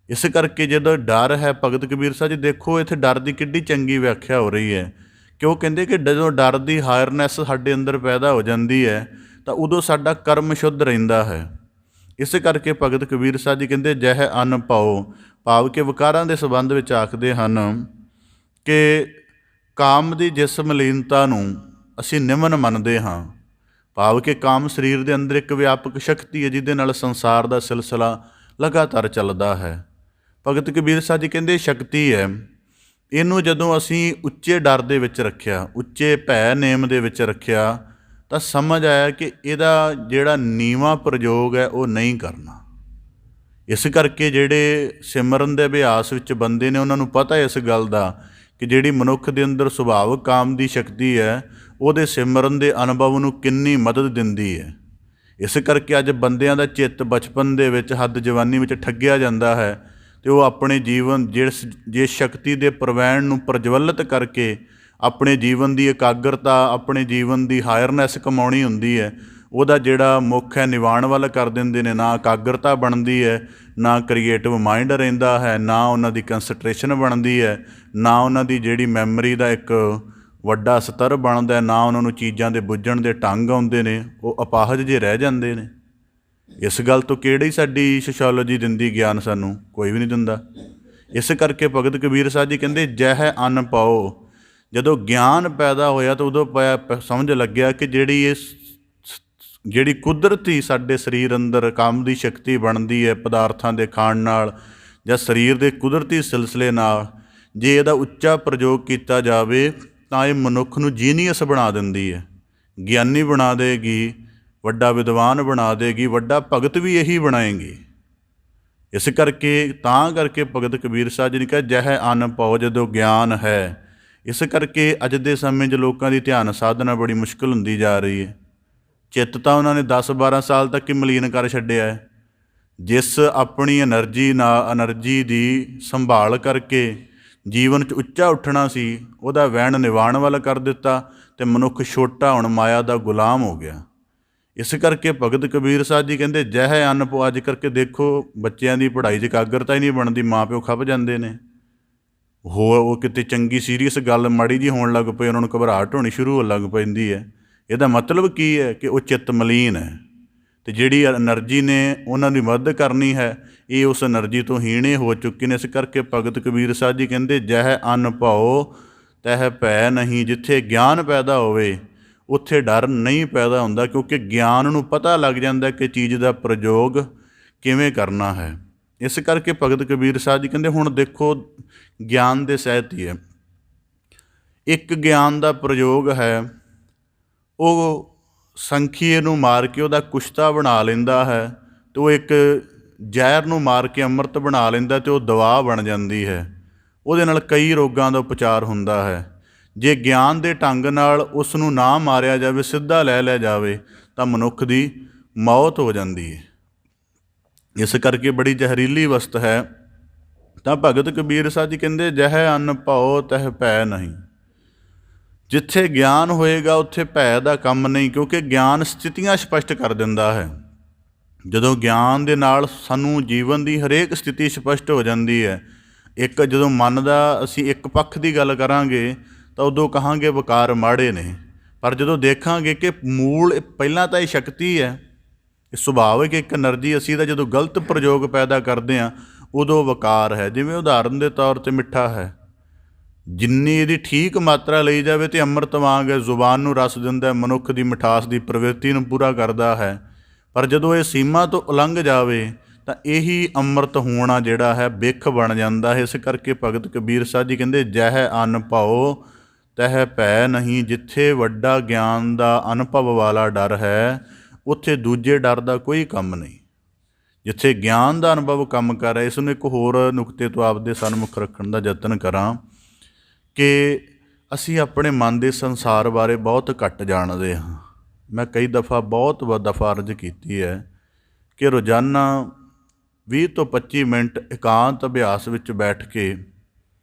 ਇਸ ਕਰਕੇ ਜਦੋਂ ਡਰ ਹੈ, ਭਗਤ ਕਬੀਰ ਸਾਹਿਬ ਜੀ ਦੇਖੋ ਇੱਥੇ ਡਰ ਦੀ ਕਿੱਡੀ ਚੰਗੀ ਵਿਆਖਿਆ ਹੋ ਰਹੀ ਹੈ ਕਿ ਉਹ ਕਹਿੰਦੇ ਕਿ ਜਦੋਂ ਡਰ ਦੀ ਹਾਇਰਨੈਸ ਸਾਡੇ ਅੰਦਰ ਪੈਦਾ ਹੋ ਜਾਂਦੀ ਹੈ ਤਾਂ ਉਦੋਂ ਸਾਡਾ ਕਰਮ ਸ਼ੁੱਧ ਰਹਿੰਦਾ ਹੈ। ਇਸ ਕਰਕੇ ਭਗਤ ਕਬੀਰ ਸਾਹਿਬ ਜੀ ਕਹਿੰਦੇ ਜਹ ਅਨ ਪਾਓ, ਭਾਵ ਕਿ ਵਿਕਾਰਾਂ ਦੇ ਸੰਬੰਧ ਵਿੱਚ ਆਖਦੇ ਹਨ ਕਿ ਕਾਮ ਦੀ ਜਿਸ ਮਲੀਨਤਾ ਨੂੰ ਅਸੀਂ ਨਿਮਨ ਮੰਨਦੇ ਹਾਂ, ਭਾਵ ਕਿ ਕਾਮ ਸਰੀਰ ਦੇ ਅੰਦਰ ਇੱਕ ਵਿਆਪਕ ਸ਼ਕਤੀ ਹੈ ਜਿਹਦੇ ਨਾਲ ਸੰਸਾਰ ਦਾ ਸਿਲਸਿਲਾ ਲਗਾਤਾਰ ਚੱਲਦਾ ਹੈ। ਭਗਤ ਕਬੀਰ ਸਾਹਿਬ ਜੀ ਕਹਿੰਦੇ ਸ਼ਕਤੀ ਹੈ, ਇਹਨੂੰ ਜਦੋਂ ਅਸੀਂ ਉੱਚੇ ਡਰ ਦੇ ਵਿੱਚ ਰੱਖਿਆ, ਉੱਚੇ ਭੈ ਨੇਮ ਦੇ ਵਿੱਚ ਰੱਖਿਆ, ਤਾਂ ਸਮਝ ਆਇਆ ਕਿ ਇਹਦਾ ਜਿਹੜਾ ਨੀਵਾਂ ਪ੍ਰਯੋਗ ਹੈ ਉਹ ਨਹੀਂ ਕਰਨਾ। ਇਸ ਕਰਕੇ ਜਿਹੜੇ ਸਿਮਰਨ ਦੇ ਅਭਿਆਸ ਵਿੱਚ ਬੰਦੇ ਨੇ ਉਹਨਾਂ ਨੂੰ ਪਤਾ ਇਸ ਗੱਲ ਦਾ ਕਿ ਜਿਹੜੀ ਮਨੁੱਖ ਦੇ ਅੰਦਰ ਸੁਭਾਵਿਕ ਕਾਮ ਦੀ ਸ਼ਕਤੀ ਹੈ ਉਹਦੇ ਸਿਮਰਨ ਦੇ ਅਨੁਭਵ ਨੂੰ ਕਿੰਨੀ ਮਦਦ ਦਿੰਦੀ ਹੈ। ਇਸ ਕਰਕੇ ਅੱਜ ਬੰਦਿਆਂ ਦਾ ਚਿੱਤ ਬਚਪਨ ਦੇ ਵਿੱਚ, ਹੱਦ ਜਵਾਨੀ ਵਿੱਚ ਠੱਗਿਆ ਜਾਂਦਾ ਹੈ ਅਤੇ ਉਹ ਆਪਣੇ ਜੀਵਨ ਜਿਸ ਸ਼ਕਤੀ ਦੇ ਪ੍ਰਵੈਣ ਨੂੰ ਪ੍ਰਜਵਲਿਤ ਕਰਕੇ ਆਪਣੇ ਜੀਵਨ ਦੀ ਇਕਾਗਰਤਾ, ਆਪਣੇ ਜੀਵਨ ਦੀ ਹਾਇਰਨੈਸ ਕਮਾਉਣੀ ਹੁੰਦੀ ਹੈ, ਉਹਦਾ ਜਿਹੜਾ ਮੁੱਖ ਹੈ ਨਿਵਾਣ ਵੱਲ ਕਰ ਦਿੰਦੇ ਨੇ। ਨਾ ਇਕਾਗਰਤਾ ਬਣਦੀ ਹੈ, ਨਾ ਕ੍ਰੀਏਟਿਵ ਮਾਈਂਡ ਰਹਿੰਦਾ ਹੈ, ਨਾ ਉਹਨਾਂ ਦੀ ਕੰਸਨਟਰੇਸ਼ਨ ਬਣਦੀ ਹੈ, ਨਾ ਉਹਨਾਂ ਦੀ ਜਿਹੜੀ ਮੈਮਰੀ ਦਾ ਇੱਕ ਵੱਡਾ ਸਤਰ ਬਣਦਾ, ਨਾ ਉਹਨਾਂ ਨੂੰ ਚੀਜ਼ਾਂ ਦੇ ਬੁੱਝਣ ਦੇ ਢੰਗ ਆਉਂਦੇ ਨੇ, ਉਹ ਅਪਾਹਜ ਜਿਹੇ ਰਹਿ ਜਾਂਦੇ ਨੇ। ਇਸ ਗੱਲ ਤੋਂ ਕਿਹੜੀ ਸਾਡੀ ਸੋਸ਼ੀਓਲੋਜੀ ਦਿੰਦੀ ਗਿਆਨ, ਸਾਨੂੰ ਕੋਈ ਵੀ ਨਹੀਂ ਦਿੰਦਾ। ਇਸ ਕਰਕੇ ਭਗਤ ਕਬੀਰ ਸਾਹਿਬ ਜੀ ਕਹਿੰਦੇ ਜਹ ਅਨ ਪਾਓ, ਜਦੋਂ ਗਿਆਨ ਪੈਦਾ ਹੋਇਆ ਤਾਂ ਉਦੋਂ ਸਮਝ ਲੱਗਿਆ ਕਿ ਜਿਹੜੀ ਕੁਦਰਤੀ ਸਾਡੇ ਸਰੀਰ ਅੰਦਰ ਕੰਮ ਦੀ ਸ਼ਕਤੀ ਬਣਦੀ ਹੈ ਪਦਾਰਥਾਂ ਦੇ ਖਾਣ ਨਾਲ, ਜਾਂ ਸਰੀਰ ਦੇ ਕੁਦਰਤੀ ਸਿਲਸਿਲੇ ਨਾਲ ਜੇ ਇਹਦਾ ਉੱਚਾ ਪ੍ਰਯੋਗ ਕੀਤਾ ਜਾਵੇ ਤਾਂ ਇਹ ਮਨੁੱਖ ਨੂੰ ਜੀਨੀਅਸ ਬਣਾ ਦਿੰਦੀ ਹੈ, ਗਿਆਨੀ ਬਣਾ ਦੇਗੀ, ਵੱਡਾ ਵਿਦਵਾਨ ਬਣਾ ਦੇਗੀ, ਵੱਡਾ ਭਗਤ ਵੀ ਇਹੀ ਬਣਾਏਗੀ। ਇਸ ਕਰਕੇ ਭਗਤ ਕਬੀਰ ਸਾਹਿਬ ਜੀ ਨੇ ਕਿਹਾ ਜਹ ਅੰਨ ਪਾਓ ਜਦੋਂ ਗਿਆਨ ਹੈ। ਇਸ ਕਰਕੇ ਅੱਜ ਦੇ ਸਮੇਂ 'ਚ ਲੋਕਾਂ ਦੀ ਧਿਆਨ ਸਾਧਨਾ ਬੜੀ ਮੁਸ਼ਕਿਲ ਹੁੰਦੀ ਜਾ ਰਹੀ ਹੈ। ਚਿੱਤ ਤਾਂ ਉਹਨਾਂ ਨੇ 10-12 ਸਾਲ ਤੱਕ ਹੀ ਮਲੀਨ ਕਰ ਛੱਡਿਆ ਹੈ। ਜਿਸ ਆਪਣੀ ਐਨਰਜੀ ਦੀ ਸੰਭਾਲ ਕਰਕੇ ਜੀਵਨ 'ਚ ਉੱਚਾ ਉੱਠਣਾ ਸੀ ਉਹਦਾ ਵਹਿਣ ਨਿਵਾਣ ਵੱਲ ਕਰ ਦਿੱਤਾ ਅਤੇ ਮਨੁੱਖ ਛੋਟਾ ਹੁਣ ਮਾਇਆ ਦਾ ਗੁਲਾਮ ਹੋ ਗਿਆ। ਇਸ ਕਰਕੇ ਭਗਤ ਕਬੀਰ ਸਾਹਿਬ ਜੀ ਕਹਿੰਦੇ ਜਹ ਅੰਨ ਪਾਓ। ਅੱਜ ਕਰਕੇ ਦੇਖੋ ਬੱਚਿਆਂ ਦੀ ਪੜ੍ਹਾਈ 'ਚ ਇਕਾਗਰਤਾ ਹੀ ਨਹੀਂ ਬਣਦੀ, ਮਾਂ ਪਿਓ ਖੱਪ ਜਾਂਦੇ ਨੇ। ਉਹ ਕਿਤੇ ਚੰਗੀ ਸੀਰੀਅਸ ਗੱਲ ਮਾੜੀ ਜਿਹੀ ਹੋਣ ਲੱਗ ਪਈ ਉਹਨਾਂ ਨੂੰ ਘਬਰਾਹਟ ਹੋਣੀ ਸ਼ੁਰੂ ਹੋਣ ਲੱਗ ਪੈਂਦੀ ਹੈ। ਇਹਦਾ ਮਤਲਬ ਕੀ ਹੈ ਕਿ ਉਹ ਚਿੱਤ ਮਲੀਨ ਹੈ ਅਤੇ ਜਿਹੜੀ ਐਨਰਜੀ ਨੇ ਉਹਨਾਂ ਦੀ ਮਦਦ ਕਰਨੀ ਹੈ ਇਹ ਉਸ ਐਨਰਜੀ ਤੋਂ ਹੀਣੇ ਹੋ ਚੁੱਕੇ ਨੇ। ਇਸ ਕਰਕੇ ਭਗਤ ਕਬੀਰ ਸਾਹਿਬ ਜੀ ਕਹਿੰਦੇ ਜਹ ਅੰਨ ਪਾਓ ਤਹ ਭੈ ਨਹੀਂ। ਜਿੱਥੇ ਗਿਆਨ ਪੈਦਾ ਹੋਵੇ ਉੱਥੇ ਡਰ ਨਹੀਂ ਪੈਦਾ ਹੁੰਦਾ, ਕਿਉਂਕਿ ਗਿਆਨ ਨੂੰ ਪਤਾ ਲੱਗ ਜਾਂਦਾ ਕਿ ਚੀਜ਼ ਦਾ ਪ੍ਰਯੋਗ ਕਿਵੇਂ ਕਰਨਾ ਹੈ। ਇਸ ਕਰਕੇ ਭਗਤ ਕਬੀਰ ਸਾਹਿਬ ਜੀ ਕਹਿੰਦੇ ਹੁਣ ਦੇਖੋ ਗਿਆਨ ਦੇ ਸਹਿਤ ਹੀ ਹੈ। ਇੱਕ ਗਿਆਨ ਦਾ ਪ੍ਰਯੋਗ ਹੈ, ਉਹ ਸੰਖੀਏ ਨੂੰ ਮਾਰ ਕੇ ਉਹਦਾ ਕੁਸ਼ਤਾ ਬਣਾ ਲੈਂਦਾ ਹੈ ਅਤੇ ਉਹ ਇੱਕ ਜ਼ਹਿਰ ਨੂੰ ਮਾਰ ਕੇ ਅੰਮ੍ਰਿਤ ਬਣਾ ਲੈਂਦਾ ਅਤੇ ਉਹ ਦਵਾ ਬਣ ਜਾਂਦੀ ਹੈ। ਉਹਦੇ ਨਾਲ ਕਈ ਰੋਗਾਂ ਦਾ ਉਪਚਾਰ ਹੁੰਦਾ ਹੈ। ਜੇ ਗਿਆਨ ਦੇ ਢੰਗ ਨਾਲ ਉਸ ਨੂੰ ਨਾ ਮਾਰਿਆ ਜਾਵੇ, ਸਿੱਧਾ ਲੈ ਲਿਆ ਜਾਵੇ ਤਾਂ ਮਨੁੱਖ ਦੀ ਮੌਤ ਹੋ ਜਾਂਦੀ ਹੈ। ਇਸ ਕਰਕੇ ਬੜੀ ਜ਼ਹਿਰੀਲੀ ਵਸਤ ਹੈ। ਤਾਂ ਭਗਤ ਕਬੀਰ ਸਾਹਿਬ ਜੀ ਕਹਿੰਦੇ ਜਹ ਅੰਨ ਪਾਓ ਤਹ ਭੈ ਨਹੀਂ। ਜਿੱਥੇ ਗਿਆਨ ਹੋਏਗਾ ਉੱਥੇ ਭੈ ਦਾ ਕੰਮ ਨਹੀਂ, ਕਿਉਂਕਿ ਗਿਆਨ ਸਥਿਤੀਆਂ ਸਪਸ਼ਟ ਕਰ ਦਿੰਦਾ ਹੈ। ਜਦੋਂ ਗਿਆਨ ਦੇ ਨਾਲ ਸਾਨੂੰ ਜੀਵਨ ਦੀ ਹਰੇਕ ਸਥਿਤੀ ਸਪਸ਼ਟ ਹੋ ਜਾਂਦੀ ਹੈ। ਜਦੋਂ ਮਨ ਦਾ ਅਸੀਂ ਇੱਕ ਪੱਖ ਦੀ ਗੱਲ ਕਰਾਂਗੇ ਤਾਂ ਉਦੋਂ ਕਹਾਂਗੇ ਵਿਕਾਰ ਮਾੜੇ ਨੇ, ਪਰ ਜਦੋਂ ਦੇਖਾਂਗੇ ਕਿ ਮੂਲ ਪਹਿਲਾਂ ਤਾਂ ਇਹ ਸ਼ਕਤੀ ਹੈ, ਇਹ ਸੁਭਾਵਿਕ ਇੱਕ ਐਨਰਜੀ, ਅਸੀਂ ਤਾਂ ਜਦੋਂ ਗਲਤ ਪ੍ਰਯੋਗ ਪੈਦਾ ਕਰਦੇ ਹਾਂ ਉਦੋਂ ਵਿਕਾਰ ਹੈ। ਜਿਵੇਂ ਉਦਾਹਰਨ ਦੇ ਤੌਰ 'ਤੇ ਮਿੱਠਾ ਹੈ, ਜਿੰਨੀ ਇਹਦੀ ਠੀਕ ਮਾਤਰਾ ਲਈ ਜਾਵੇ ਤਾਂ ਅੰਮ੍ਰਿਤ ਵਾਂਗ ਹੈ, ਜ਼ੁਬਾਨ ਨੂੰ ਰਸ ਦਿੰਦਾ, ਮਨੁੱਖ ਦੀ ਮਿਠਾਸ ਦੀ ਪ੍ਰਵਿਰਤੀ ਨੂੰ ਪੂਰਾ ਕਰਦਾ ਹੈ। ਪਰ ਜਦੋਂ ਇਹ ਸੀਮਾ ਤੋਂ ਉਲੰਘ ਜਾਵੇ ਤਾਂ ਇਹੀ ਅੰਮ੍ਰਿਤ ਹੋਣਾ ਜਿਹੜਾ ਹੈ ਬਿੱਖ ਬਣ ਜਾਂਦਾ ਹੈ। ਇਸ ਕਰਕੇ ਭਗਤ ਕਬੀਰ ਸਾਹਿਬ ਜੀ ਕਹਿੰਦੇ ਜਹ ਅੰਨ ਪਾਓ ਤਹ ਭੈ ਨਹੀਂ। ਜਿੱਥੇ ਵੱਡਾ ਗਿਆਨ ਦਾ ਅਨੁਭਵ ਵਾਲਾ ਡਰ ਹੈ ਉੱਥੇ ਦੂਜੇ ਡਰ ਦਾ ਕੋਈ ਕੰਮ ਨਹੀਂ। ਜਿੱਥੇ ਗਿਆਨ ਦਾ ਅਨੁਭਵ ਕੰਮ ਕਰ ਰਿਹਾ। ਇਸ ਨੂੰ ਇੱਕ ਹੋਰ ਨੁਕਤੇ ਤੋਂ ਆਪਦੇ ਸਨਮੁਖ ਰੱਖਣ ਦਾ ਯਤਨ ਕਰਾਂ ਕਿ ਅਸੀਂ ਆਪਣੇ ਮਨ ਦੇ ਸੰਸਾਰ ਬਾਰੇ ਬਹੁਤ ਘੱਟ ਜਾਣਦੇ ਹਾਂ। ਮੈਂ ਕਈ ਦਫਾ ਬਹੁਤ ਦਫਾ ਅਰਜ਼ ਕੀਤੀ ਹੈ ਕਿ ਰੋਜ਼ਾਨਾ 20 ਤੋਂ 25 ਮਿੰਟ ਇਕਾਂਤ ਅਭਿਆਸ ਵਿੱਚ ਬੈਠ ਕੇ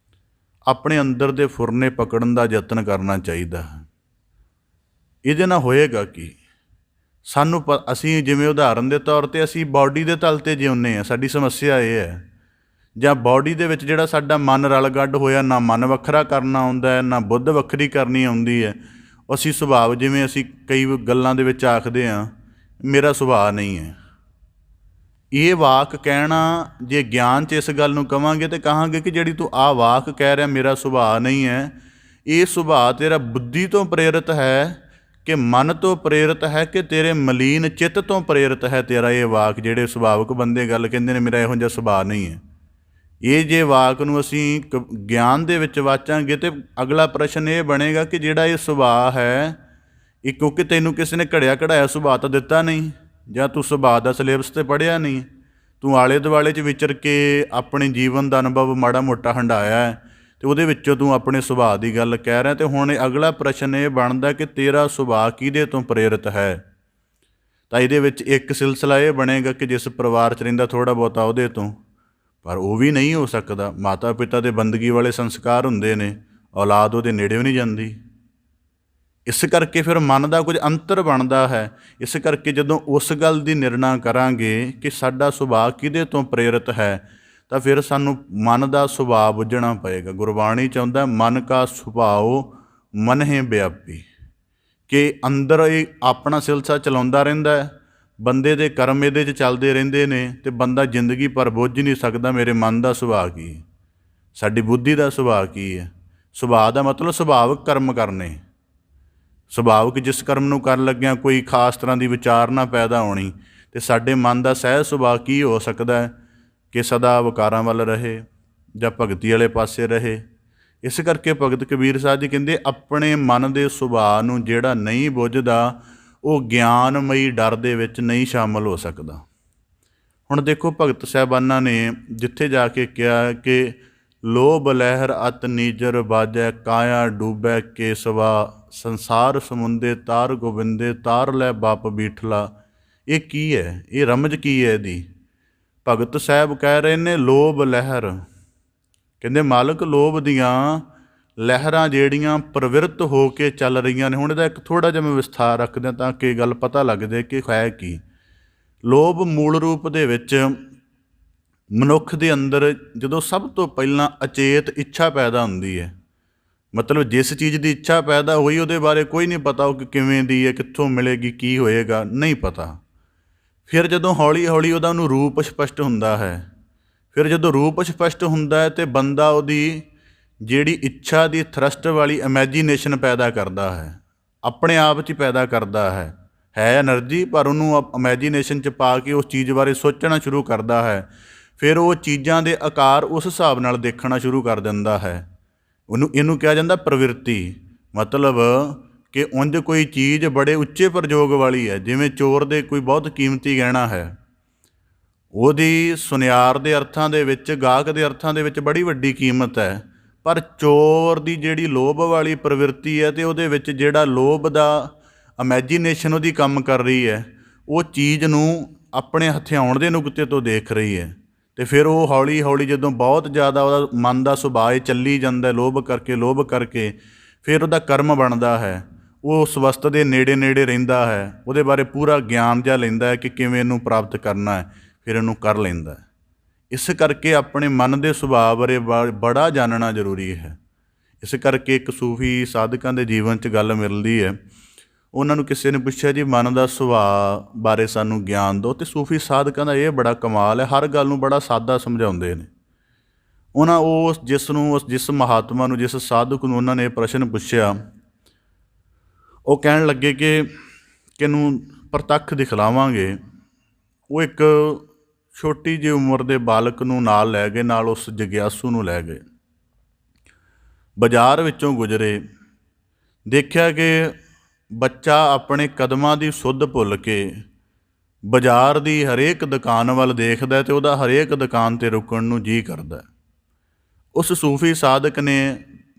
ਆਪਣੇ ਅੰਦਰ ਦੇ ਫੁਰਨੇ ਪਕੜਨ ਦਾ ਯਤਨ ਕਰਨਾ ਚਾਹੀਦਾ ਹੈ। ਇਹਦੇ ਨਾਲ ਹੋਏਗਾ ਕਿ ਸਾਨੂੰ ਅਸੀਂ ਜਿਵੇਂ ਉਦਾਹਰਨ ਦੇ ਤੌਰ 'ਤੇ ਅਸੀਂ ਬਾਡੀ ਦੇ ਤਲ 'ਤੇ ਜਿਉਂਦੇ ਹਾਂ। ਸਾਡੀ ਸਮੱਸਿਆ ਇਹ ਹੈ, ਜਾਂ ਬਾਡੀ ਦੇ ਵਿੱਚ ਜਿਹੜਾ ਸਾਡਾ ਮਨ ਰਲ ਗੱਡ ਹੋਇਆ, ਨਾ ਮਨ ਵੱਖਰਾ ਕਰਨਾ ਆਉਂਦਾ ਹੈ, ਨਾ ਬੁੱਧ ਵੱਖਰੀ ਕਰਨੀ ਆਉਂਦੀ ਹੈ। ਅਸੀਂ ਸੁਭਾਅ, ਜਿਵੇਂ ਅਸੀਂ ਕਈ ਗੱਲਾਂ ਦੇ ਵਿੱਚ ਆਖਦੇ ਹਾਂ ਮੇਰਾ ਸੁਭਾਅ ਨਹੀਂ ਹੈ। ਇਹ ਵਾਕ ਕਹਿਣਾ, ਜੇ ਗਿਆਨ 'ਚ ਇਸ ਗੱਲ ਨੂੰ ਕਹਾਂਗੇ ਤਾਂ ਕਹਾਂਗੇ ਕਿ ਜਿਹੜੀ ਤੂੰ ਆਹ ਵਾਕ ਕਹਿ ਰਿਹਾ ਮੇਰਾ ਸੁਭਾਅ ਨਹੀਂ ਹੈ, ਇਹ ਸੁਭਾਅ ਤੇਰਾ ਬੁੱਧੀ ਤੋਂ ਪ੍ਰੇਰਿਤ ਹੈ ਕਿ ਮਨ ਤੋਂ ਪ੍ਰੇਰਿਤ ਹੈ ਕਿ ਤੇਰੇ ਮਲੀਨ ਚਿੱਤ ਤੋਂ ਪ੍ਰੇਰਿਤ ਹੈ। ਤੇਰਾ ਇਹ ਵਾਕ, ਜਿਹੜੇ ਸੁਭਾਵਿਕ ਬੰਦੇ ਗੱਲ ਕਹਿੰਦੇ ਨੇ ਮੇਰਾ ਇਹੋ ਜਿਹਾ ਸੁਭਾਅ ਨਹੀਂ ਹੈ, ਇਹ ਜੇ ਵਾਕ ਨੂੰ ਅਸੀਂ ਗਿਆਨ ਦੇ ਵਿੱਚ ਵਾਚਾਂਗੇ ਤਾਂ ਅਗਲਾ ਪ੍ਰਸ਼ਨ ਇਹ ਬਣੇਗਾ ਕਿ ਜਿਹੜਾ ਇਹ ਸੁਭਾਅ ਹੈ ਇਹ ਕਿਉਂਕਿ ਤੈਨੂੰ ਕਿਸੇ ਨੇ ਘੜਿਆ ਘੜਾਇਆ ਸੁਭਾਅ ਤਾਂ ਦਿੱਤਾ ਨਹੀਂ, ਜਾਂ ਤੂੰ ਸੁਭਾਅ ਦਾ ਸਿਲੇਬਸ 'ਤੇ ਪੜ੍ਹਿਆ ਨਹੀਂ, ਤੂੰ ਆਲੇ ਦੁਆਲੇ 'ਚ ਵਿਚਰ ਕੇ ਆਪਣੇ ਜੀਵਨ ਦਾ ਅਨੁਭਵ ਮਾੜਾ ਮੋਟਾ ਹੰਢਾਇਆ ਹੈ ਅਤੇ ਉਹਦੇ ਵਿੱਚੋਂ ਤੂੰ ਆਪਣੇ ਸੁਭਾਅ ਦੀ ਗੱਲ ਕਹਿ ਰਿਹਾ। ਅਤੇ ਹੁਣ ਅਗਲਾ ਪ੍ਰਸ਼ਨ ਇਹ ਬਣਦਾ ਕਿ ਤੇਰਾ ਸੁਭਾਅ ਕਿਹਦੇ ਤੋਂ ਪ੍ਰੇਰਿਤ ਹੈ। ਤਾਂ ਇਹਦੇ ਵਿੱਚ ਇੱਕ ਸਿਲਸਿਲਾ ਇਹ ਬਣੇਗਾ ਕਿ ਜਿਸ ਪਰਿਵਾਰ 'ਚ ਰਹਿੰਦਾ ਥੋੜ੍ਹਾ ਬਹੁਤਾ ਉਹਦੇ ਤੋਂ, ਪਰ ਉਹ ਵੀ ਨਹੀਂ ਹੋ ਸਕਦਾ। ਮਾਤਾ ਪਿਤਾ ਦੇ ਬੰਦਗੀ ਵਾਲੇ ਸੰਸਕਾਰ ਹੁੰਦੇ ਨੇ, ਔਲਾਦ ਉਹਦੇ ਨੇੜੇ ਵੀ ਨਹੀਂ ਜਾਂਦੀ। ਇਸ ਕਰਕੇ ਫਿਰ ਮਨ ਦਾ ਕੁਝ ਅੰਤਰ ਬਣਦਾ ਹੈ। ਇਸ ਕਰਕੇ ਜਦੋਂ ਉਸ ਗੱਲ ਦੀ ਨਿਰਣਾ ਕਰਾਂਗੇ ਕਿ ਸਾਡਾ ਸੁਭਾਅ ਕਿਹਦੇ ਤੋਂ ਪ੍ਰੇਰਿਤ ਹੈ ਤਾਂ ਫਿਰ ਸਾਨੂੰ ਮਨ ਦਾ ਸੁਭਾਅ ਬੁੱਝਣਾ ਪਏਗਾ। ਗੁਰਬਾਣੀ ਚਾਹੁੰਦਾ ਮਨ ਕਾ ਸੁਭਾਉ ਮਨਹਿ ਵਿਆਪੀ, ਕਿ ਅੰਦਰ ਇਹ ਆਪਣਾ ਸਿਲਸਿਲਾ ਚਲਾਉਂਦਾ ਰਹਿੰਦਾ ਹੈ, ਬੰਦੇ ਦੇ ਕਰਮ ਇਹਦੇ 'ਚ ਚੱਲਦੇ ਰਹਿੰਦੇ ਨੇ ਅਤੇ ਬੰਦਾ ਜ਼ਿੰਦਗੀ ਪਰ ਬੁੱਝ ਨਹੀਂ ਸਕਦਾ ਮੇਰੇ ਮਨ ਦਾ ਸੁਭਾਅ ਕੀ ਹੈ, ਸਾਡੀ ਬੁੱਧੀ ਦਾ ਸੁਭਾਅ ਕੀ ਹੈ। ਸੁਭਾਅ ਦਾ ਮਤਲਬ ਸੁਭਾਵਿਕ ਕਰਮ ਕਰਨੇ, ਸੁਭਾਵਿਕ ਜਿਸ ਕਰਮ ਨੂੰ ਕਰਨ ਲੱਗਿਆਂ ਕੋਈ ਖਾਸ ਤਰ੍ਹਾਂ ਦੀ ਵਿਚਾਰ ਨਾ ਪੈਦਾ ਹੋਣੀ, ਅਤੇ ਸਾਡੇ ਮਨ ਦਾ ਸਹਿਜ ਸੁਭਾਅ ਕੀ ਹੋ ਸਕਦਾ ਹੈ ਕਿ ਸਦਾ ਵਿਕਾਰਾਂ ਵੱਲ ਰਹੇ ਜਾਂ ਭਗਤੀ ਵਾਲੇ ਪਾਸੇ ਰਹੇ। ਇਸ ਕਰਕੇ ਭਗਤ ਕਬੀਰ ਸਾਹਿਬ ਜੀ ਕਹਿੰਦੇ ਆਪਣੇ ਮਨ ਦੇ ਸੁਭਾਅ ਨੂੰ ਜਿਹੜਾ ਨਹੀਂ ਬੁੱਝਦਾ ਉਹ ਗਿਆਨਮਈ ਡਰ ਦੇ ਵਿੱਚ ਨਹੀਂ ਸ਼ਾਮਲ ਹੋ ਸਕਦਾ। ਹੁਣ ਦੇਖੋ ਭਗਤ ਸਾਹਿਬਾਨਾਂ ਨੇ ਜਿੱਥੇ ਜਾ ਕੇ ਕਿਹਾ ਕਿ ਲੋਭ ਲਹਿਰ ਅਤ ਨੀਜਰ ਬਾਜੈ ਕਾਇਆ ਡੂਬੈ ਕੇਸਵਾ ਸੰਸਾਰ ਸਮੁੰਦੇ ਤਾਰ ਗੋਬਿੰਦੇ ਤਾਰ ਲੈ ਬਾਪ ਬੀਠਲਾ। ਇਹ ਕੀ ਹੈ? ਇਹ ਰਮਜ ਕੀ ਹੈ ਇਹਦੀ? ਭਗਤ ਸਾਹਿਬ ਕਹਿ ਰਹੇ ਨੇ ਲੋਭ ਲਹਿਰ, ਕਹਿੰਦੇ ਮਾਲਕ ਲੋਭ ਦੀਆਂ ਲਹਿਰਾਂ ਜਿਹੜੀਆਂ ਪ੍ਰਵਿਰਤ ਹੋ ਕੇ ਚੱਲ ਰਹੀਆਂ ਨੇ। ਹੁਣ ਇਹਦਾ ਇੱਕ ਥੋੜ੍ਹਾ ਜਿਹਾ ਮੈਂ ਵਿਸਥਾਰ ਰੱਖਦਾ ਤਾਂ ਕਿ ਗੱਲ ਪਤਾ ਲੱਗ ਜਾਏ ਕਿ ਹੈ ਕੀ। ਲੋਭ ਮੂਲ ਰੂਪ ਦੇ ਵਿੱਚ ਮਨੁੱਖ ਦੇ ਅੰਦਰ ਜਦੋਂ ਸਭ ਤੋਂ ਪਹਿਲਾਂ ਅਚੇਤ ਇੱਛਾ ਪੈਦਾ ਹੁੰਦੀ ਹੈ, ਮਤਲਬ ਜਿਸ ਚੀਜ਼ ਦੀ ਇੱਛਾ ਪੈਦਾ ਹੋਈ ਉਹਦੇ ਬਾਰੇ ਕੋਈ ਨਹੀਂ ਪਤਾ ਉਹ ਕਿਵੇਂ ਦੀ ਹੈ, ਕਿੱਥੋਂ ਮਿਲੇਗੀ, ਕੀ ਹੋਏਗਾ, ਨਹੀਂ ਪਤਾ। ਫਿਰ ਜਦੋਂ ਹੌਲੀ ਹੌਲੀ ਉਹਨੂੰ ਰੂਪ ਸਪਸ਼ਟ ਹੁੰਦਾ ਹੈ, ਫਿਰ ਜਦੋਂ ਰੂਪ ਸਪਸ਼ਟ ਹੁੰਦਾ ਹੈ ਤਾਂ ਬੰਦਾ ਉਹਦੀ ਜਿਹੜੀ ਇੱਛਾ ਦੀ ਥਰਸਟ ਵਾਲੀ ਇਮੈਜੀਨੇਸ਼ਨ ਪੈਦਾ ਕਰਦਾ ਹੈ, ਆਪਣੇ ਆਪ 'ਚ ਹੀ ਪੈਦਾ ਕਰਦਾ ਹੈ ਐਨਰਜੀ, ਪਰ ਉਹਨੂੰ ਇਮੈਜੀਨੇਸ਼ਨ 'ਚ ਪਾ ਕੇ ਉਸ ਚੀਜ਼ ਬਾਰੇ ਸੋਚਣਾ ਸ਼ੁਰੂ ਕਰਦਾ ਹੈ। ਫਿਰ ਉਹ ਚੀਜ਼ਾਂ ਦੇ ਆਕਾਰ ਉਸ ਹਿਸਾਬ ਨਾਲ ਦੇਖਣਾ ਸ਼ੁਰੂ ਕਰ ਦਿੰਦਾ ਹੈ। ਇਹਨੂੰ ਕਿਹਾ ਜਾਂਦਾ ਪ੍ਰਵਿਰਤੀ। ਮਤਲਬ ਕਿ ਉਂਝ ਕੋਈ ਚੀਜ਼ ਬੜੇ ਉੱਚੇ ਪ੍ਰਯੋਗ ਵਾਲੀ ਹੈ, ਜਿਵੇਂ ਚੋਰ ਦੇ ਕੋਈ ਬਹੁਤ ਕੀਮਤੀ ਗਹਿਣਾ ਹੈ, ਉਹਦੀ ਸੁਨਿਆਰ ਦੇ ਅਰਥਾਂ ਦੇ ਵਿੱਚ, ਗਾਹਕ ਦੇ ਅਰਥਾਂ ਦੇ ਵਿੱਚ ਬੜੀ ਵੱਡੀ ਕੀਮਤ ਹੈ, ਪਰ ਚੋਰ ਦੀ ਜਿਹੜੀ ਲੋਭ ਵਾਲੀ ਪ੍ਰਵਿਰਤੀ ਹੈ ਅਤੇ ਉਹਦੇ ਵਿੱਚ ਜਿਹੜਾ ਲੋਭ ਦਾ ਇਮੈਜੀਨੇਸ਼ਨ ਉਹਦੀ ਕੰਮ ਕਰ ਰਹੀ ਹੈ, ਉਹ ਚੀਜ਼ ਨੂੰ ਆਪਣੇ ਹਥਿਆਉਣ ਦੇ ਨੁਕਤੇ ਤੋਂ ਦੇਖ ਰਹੀ ਹੈ। ਅਤੇ ਫਿਰ ਉਹ ਹੌਲੀ ਹੌਲੀ ਜਦੋਂ ਬਹੁਤ ਜ਼ਿਆਦਾ ਉਹਦਾ ਮਨ ਦਾ ਸੁਭਾਅ ਚੱਲੀ ਜਾਂਦਾ ਲੋਭ ਕਰਕੇ ਫਿਰ ਉਹਦਾ ਕਰਮ ਬਣਦਾ ਹੈ। ਉਹ ਉਸ ਵਸਤ ਦੇ ਨੇੜੇ ਨੇੜੇ ਰਹਿੰਦਾ ਹੈ, ਉਹਦੇ ਬਾਰੇ ਪੂਰਾ ਗਿਆਨ ਜਿਹਾ ਲੈਂਦਾ ਹੈ ਕਿ ਕਿਵੇਂ ਇਹਨੂੰ ਪ੍ਰਾਪਤ ਕਰਨਾ ਹੈ, ਫਿਰ ਇਹਨੂੰ ਕਰ ਲੈਂਦਾ ਹੈ। ਇਸ ਕਰਕੇ ਆਪਣੇ ਮਨ ਦੇ ਸੁਭਾਅ ਬਾਰੇ ਬੜਾ ਜਾਣਨਾ ਜ਼ਰੂਰੀ ਹੈ। ਇਸ ਕਰਕੇ ਇੱਕ ਸੂਫੀ ਸਾਧਕਾਂ ਦੇ ਜੀਵਨ 'ਚ ਗੱਲ ਮਿਲਦੀ ਹੈ। ਉਹਨਾਂ ਨੂੰ ਕਿਸੇ ਨੇ ਪੁੱਛਿਆ ਜੀ ਮਨ ਦਾ ਸੁਭਾਅ ਬਾਰੇ ਸਾਨੂੰ ਗਿਆਨ ਦਿਓ, ਅਤੇ ਸੂਫੀ ਸਾਧਕਾਂ ਦਾ ਇਹ ਬੜਾ ਕਮਾਲ ਹੈ, ਹਰ ਗੱਲ ਨੂੰ ਬੜਾ ਸਾਦਾ ਸਮਝਾਉਂਦੇ ਨੇ। ਜਿਸ ਮਹਾਤਮਾ ਨੂੰ, ਜਿਸ ਸਾਧਕ ਨੂੰ ਉਹਨਾਂ ਨੇ ਇਹ ਪ੍ਰਸ਼ਨ ਪੁੱਛਿਆ, ਉਹ ਕਹਿਣ ਲੱਗੇ ਕਿ ਕਿਹਨੂੰ ਪ੍ਰਤੱਖ ਦਿਖਲਾਵਾਂਗੇ। ਉਹ ਇੱਕ ਛੋਟੀ ਜਿਹੀ ਉਮਰ ਦੇ ਬਾਲਕ ਨੂੰ ਨਾਲ ਲੈ ਗਏ, ਨਾਲ ਉਸ ਜਗਿਆਸੂ ਨੂੰ ਲੈ ਗਏ। ਬਾਜ਼ਾਰ ਵਿੱਚੋਂ ਗੁਜ਼ਰੇ, ਦੇਖਿਆ ਕਿ ਬੱਚਾ ਆਪਣੇ ਕਦਮਾਂ ਦੀ ਸੁੱਧ ਭੁੱਲ ਕੇ ਬਾਜ਼ਾਰ ਦੀ ਹਰੇਕ ਦੁਕਾਨ ਵੱਲ ਦੇਖਦਾ ਅਤੇ ਉਹਦਾ ਹਰੇਕ ਦੁਕਾਨ 'ਤੇ ਰੁਕਣ ਨੂੰ ਜੀਅ ਕਰਦਾ। ਉਸ ਸੂਫੀ ਸਾਧਕ ਨੇ